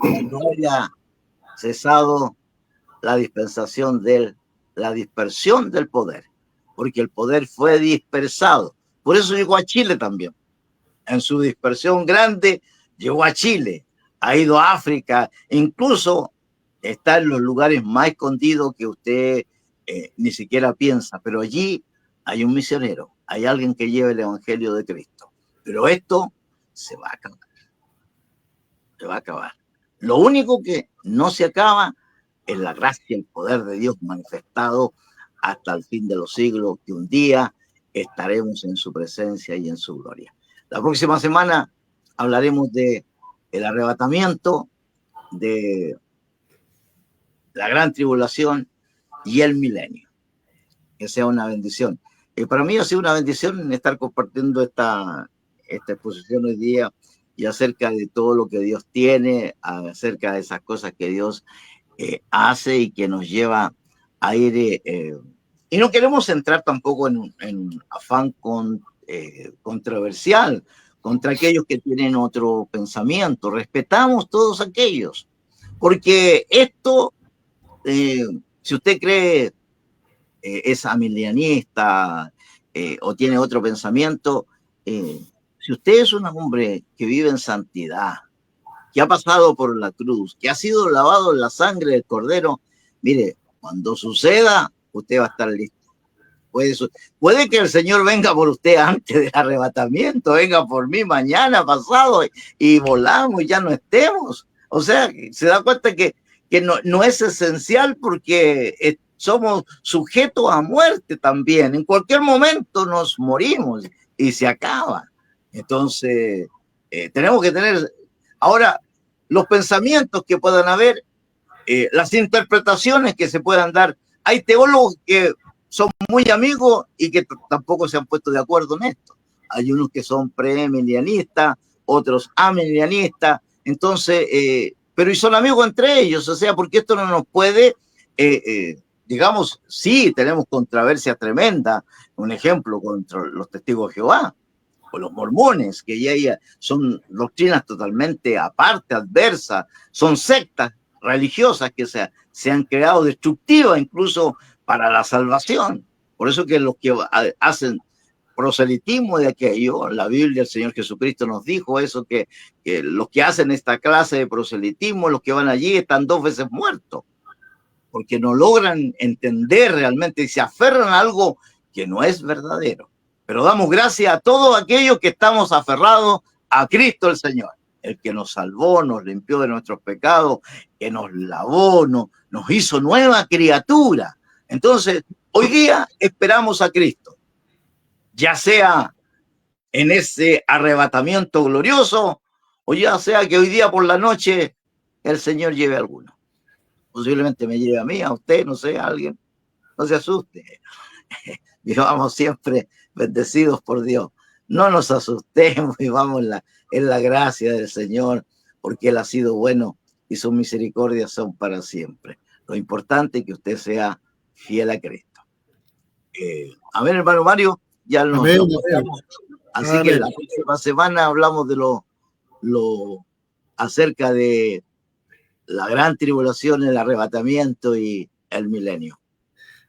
Cuando haya cesado la dispersión del poder, porque el poder fue dispersado. Por eso llegó a Chile también. En su dispersión grande llegó a Chile, ha ido a África, incluso está en los lugares más escondidos que usted ni siquiera piensa, pero allí hay un misionero, hay alguien que lleva el evangelio de Cristo. Pero esto se va a acabar. Se va a acabar. Lo único que no se acaba es la gracia y el poder de Dios manifestado hasta el fin de los siglos, que un día estaremos en su presencia y en su gloria. La próxima semana hablaremos de el arrebatamiento, de la gran tribulación y el milenio. Que sea una bendición. Para mí ha sido una bendición estar compartiendo esta exposición hoy día y acerca de todo lo que Dios tiene, acerca de esas cosas que Dios hace y que nos lleva a ir. Y no queremos entrar tampoco en un afán controversial contra aquellos que tienen otro pensamiento. Respetamos todos aquellos, porque esto, si usted cree es amilianista o tiene otro pensamiento, si usted es un hombre que vive en santidad, que ha pasado por la cruz, que ha sido lavado en la sangre del Cordero, mire, cuando suceda, usted va a estar listo. Puede que el Señor venga por usted antes del arrebatamiento, venga por mí mañana, pasado, y volamos y ya no estemos. O sea, se da cuenta que no es esencial, porque somos sujetos a muerte también. En cualquier momento nos morimos y se acaba. Entonces, tenemos que tener ahora los pensamientos que puedan haber, las interpretaciones que se puedan dar. Hay teólogos que son muy amigos y que tampoco se han puesto de acuerdo en esto. Hay unos que son premilenianistas, otros amilianistas. Entonces, pero y son amigos entre ellos, o sea, porque esto no nos puede, digamos, sí, tenemos controversias tremendas. Un ejemplo contra los testigos de Jehová o los mormones, que ya son doctrinas totalmente aparte, adversas, son sectas religiosas que se han creado destructivas incluso para la salvación. Por eso que los que hacen proselitismo de aquello, la Biblia, el Señor Jesucristo nos dijo eso, que los que hacen esta clase de proselitismo, los que van allí, están 2 veces muertos, porque no logran entender realmente y se aferran a algo que no es verdadero. Pero damos gracias a todos aquellos que estamos aferrados a Cristo el Señor, el que nos salvó, nos limpió de nuestros pecados, que nos lavó, nos hizo nueva criatura. Entonces, hoy día esperamos a Cristo, ya sea en ese arrebatamiento glorioso, o ya sea que hoy día por la noche el Señor lleve a alguno. Posiblemente me lleve a mí, a usted, no sé, a alguien. No se asuste. Vivamos siempre bendecidos por Dios. No nos asustemos, vivamos en la gracia del Señor, porque Él ha sido bueno y sus misericordias son para siempre. Lo importante es que usted sea fiel a Cristo. Amén, hermano Mario. Ya nos vemos. Así amén. Que la próxima semana hablamos de lo acerca de la gran tribulación, el arrebatamiento y el milenio.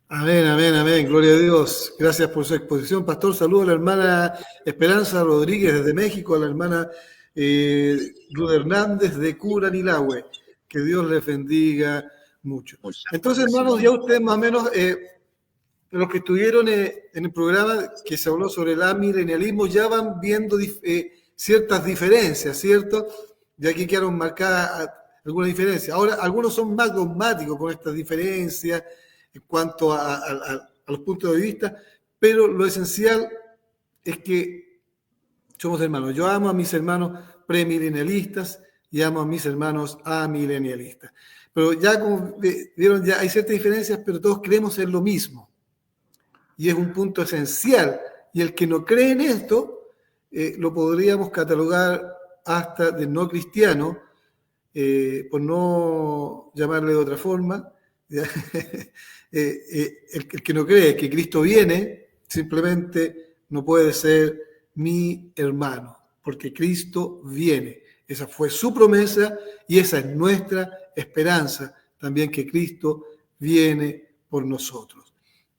Amén, amén, amén. Gloria a Dios. Gracias por su exposición, pastor. Saludos a la hermana Esperanza Rodríguez desde México, a la hermana Ruth Hernández de Curanilahue. Que Dios les bendiga mucho. Entonces, hermanos, ya ustedes más o menos, los que estuvieron en el programa que se habló sobre el amilenialismo, ya van viendo ciertas diferencias, ¿cierto? De aquí quedaron marcadas algunas diferencias. Ahora, algunos son más dogmáticos con estas diferencias en cuanto a los puntos de vista, pero lo esencial es que somos hermanos. Yo amo a mis hermanos premilenialistas y amo a mis hermanos amilenialistas. Pero ya como vieron, ya hay ciertas diferencias, pero todos creemos en lo mismo. Y es un punto esencial. Y el que no cree en esto, lo podríamos catalogar hasta de no cristiano, por no llamarle de otra forma, ¿ya? El que no cree que Cristo viene, simplemente no puede ser mi hermano, porque Cristo viene. Esa fue su promesa y esa es nuestra esperanza, también que Cristo viene por nosotros.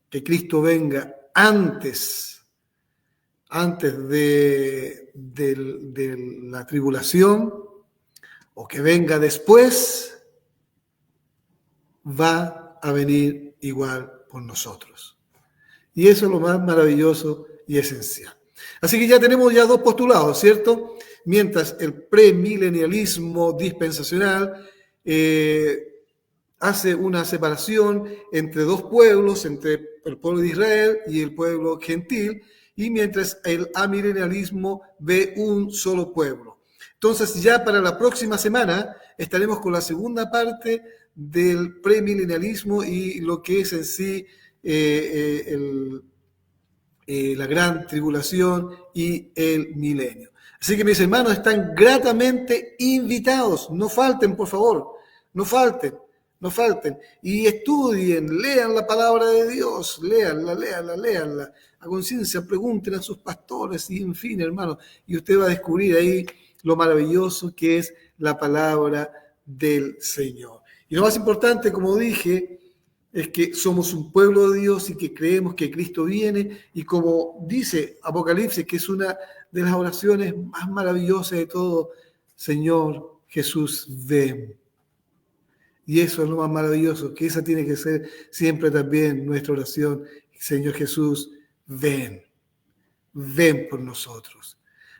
Que Cristo venga antes de la tribulación, o que venga después, va a venir igual por nosotros. Y eso es lo más maravilloso y esencial. Así que ya tenemos dos postulados, ¿cierto? Mientras el premilenialismo dispensacional hace una separación entre dos pueblos, entre el pueblo de Israel y el pueblo gentil, y mientras el amilenialismo ve un solo pueblo. Entonces ya para la próxima semana estaremos con la segunda parte del premilenialismo y lo que es en sí la gran tribulación y el milenio. Así que mis hermanos están gratamente invitados. No falten, por favor, no falten. Y estudien, lean la palabra de Dios, léanla. A conciencia, pregunten a sus pastores y en fin, hermanos. Y usted va a descubrir ahí lo maravilloso que es la palabra del Señor. Y lo más importante, como dije, es que somos un pueblo de Dios y que creemos que Cristo viene. Y como dice Apocalipsis, que es una de las oraciones más maravillosas de todo, Señor Jesús, ven. Y eso es lo más maravilloso, que esa tiene que ser siempre también nuestra oración. Señor Jesús, ven por nosotros.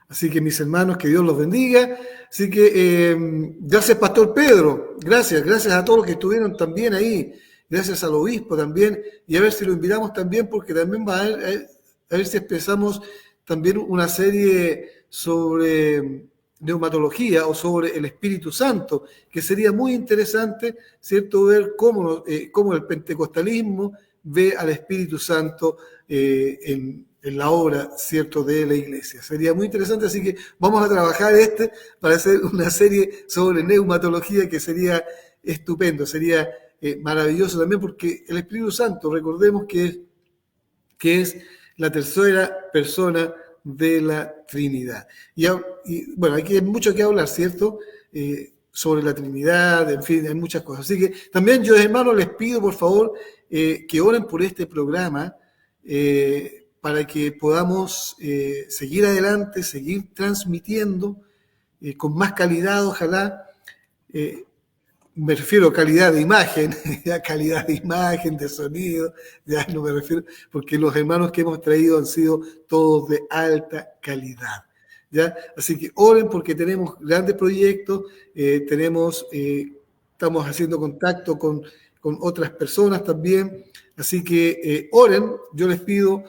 Así que mis hermanos, que Dios los bendiga. Así que gracias Pastor Pedro, gracias a todos los que estuvieron también ahí, gracias al obispo también, y a ver si lo invitamos también, porque también va a ver si empezamos también una serie sobre neumatología o sobre el Espíritu Santo, que sería muy interesante, ¿cierto?, ver cómo el pentecostalismo ve al Espíritu Santo en la obra, ¿cierto?, de la iglesia. Sería muy interesante, así que vamos a trabajar para hacer una serie sobre neumatología que sería estupendo, sería maravilloso también, porque el Espíritu Santo, recordemos que es la tercera persona de la Trinidad. Y bueno, aquí hay mucho que hablar, ¿cierto?, sobre la Trinidad, en fin, hay muchas cosas. Así que también yo, hermanos, les pido, por favor, que oren por este programa, para que podamos seguir adelante, seguir transmitiendo con más calidad, ojalá. Me refiero a calidad de imagen, ya calidad de imagen, de sonido, ya no me refiero, porque los hermanos que hemos traído han sido todos de alta calidad, ¿ya? Así que oren, porque tenemos grandes proyectos, estamos haciendo contacto con otras personas también, así que oren. Yo les pido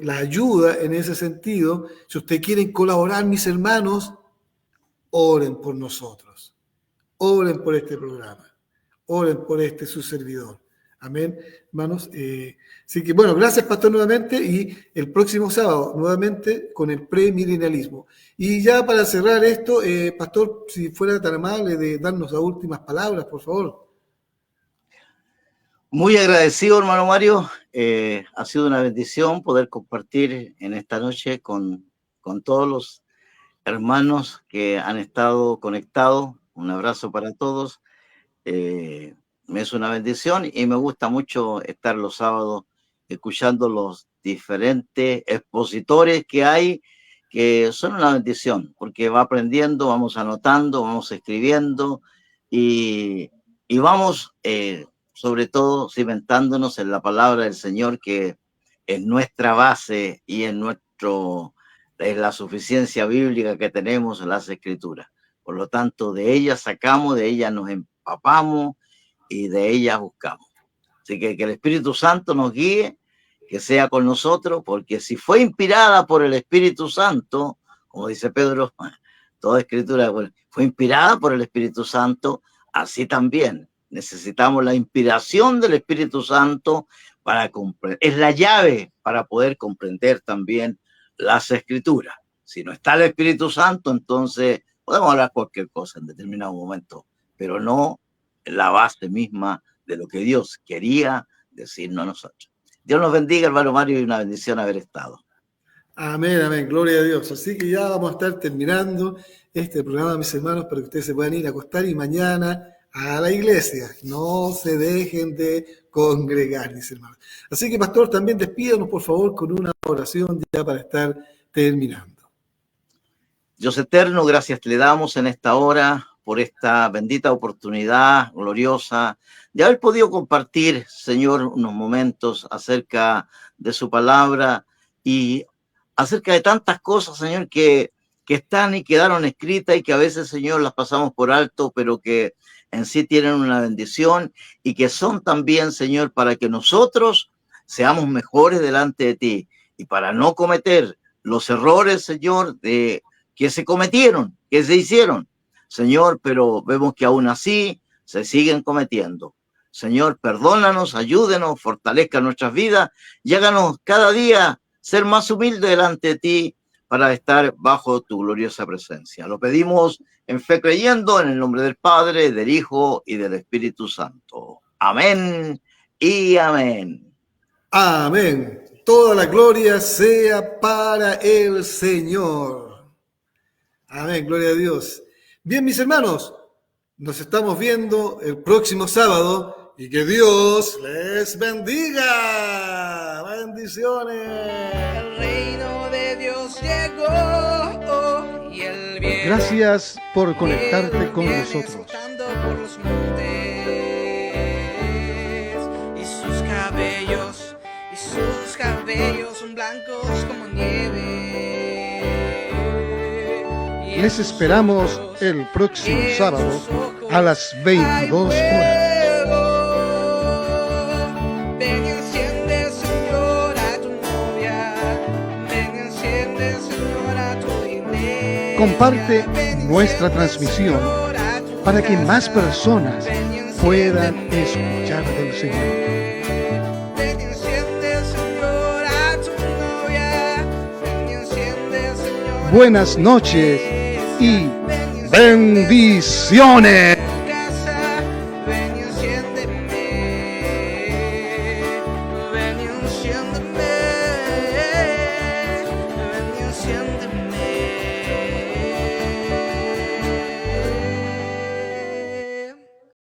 la ayuda en ese sentido. Si ustedes quieren colaborar, mis hermanos, oren por nosotros, oren por este programa, oren por su servidor. Amén, hermanos. Así que, bueno, gracias, pastor, nuevamente, y el próximo sábado, nuevamente, con el premilenialismo. Y ya para cerrar esto, pastor, si fuera tan amable de darnos las últimas palabras, por favor. Muy agradecido, hermano Mario. Ha sido una bendición poder compartir en esta noche con todos los hermanos que han estado conectados. Un abrazo para todos. Me es una bendición y me gusta mucho estar los sábados escuchando los diferentes expositores que hay, que son una bendición, porque va aprendiendo, vamos anotando, vamos escribiendo y vamos sobre todo cimentándonos en la palabra del Señor, que es nuestra base y es la suficiencia bíblica que tenemos en las Escrituras. Por lo tanto, de ellas sacamos, de ellas nos empapamos y de ellas buscamos. Así que el Espíritu Santo nos guíe, que sea con nosotros, porque si fue inspirada por el Espíritu Santo, como dice Pedro, toda Escritura fue inspirada por el Espíritu Santo, así también necesitamos la inspiración del Espíritu Santo para comprender. Es la llave para poder comprender también las Escrituras. Si no está el Espíritu Santo, entonces Podemos hablar cualquier cosa en determinado momento, pero no la base misma de lo que Dios quería decirnos a nosotros. Dios nos bendiga, hermano Mario, y una bendición haber estado. Amén, amén, gloria a Dios. Así que ya vamos a estar terminando este programa, mis hermanos, para que ustedes se puedan ir a acostar y mañana a la iglesia. No se dejen de congregar, mis hermanos. Así que, pastor, también despídanos, por favor, con una oración ya para estar terminando. Dios eterno, gracias le damos en esta hora por esta bendita oportunidad gloriosa de haber podido compartir, Señor, unos momentos acerca de su palabra y acerca de tantas cosas, Señor, que están y quedaron escritas y que a veces, Señor, las pasamos por alto, pero que en sí tienen una bendición y que son también, Señor, para que nosotros seamos mejores delante de ti y para no cometer los errores, Señor, que se cometieron, que se hicieron, Señor, pero vemos que aún así se siguen cometiendo. Señor, perdónanos, ayúdenos, fortalezca nuestras vidas y háganos cada día ser más humildes delante de ti para estar bajo tu gloriosa presencia. Lo pedimos en fe creyendo en el nombre del Padre, del Hijo y del Espíritu Santo. Amén y amén. Amén. Toda la gloria sea para el Señor. Amén, gloria a Dios. Bien, mis hermanos, nos estamos viendo el próximo sábado y que Dios les bendiga. Bendiciones. El reino de Dios llegó y el bien. Gracias por conectarte con nosotros. Por los montes, y sus cabellos son blancos como nieve. Les esperamos el próximo sábado a las 22 horas. Ven y enciende, Señor, a tu novia. Ven y enciende, Señor, a tu iglesia. Comparte nuestra transmisión para que más personas puedan escuchar del Señor. Ven y enciende, Señor, a tu novia. Ven y enciende, Señor. Buenas noches y bendiciones.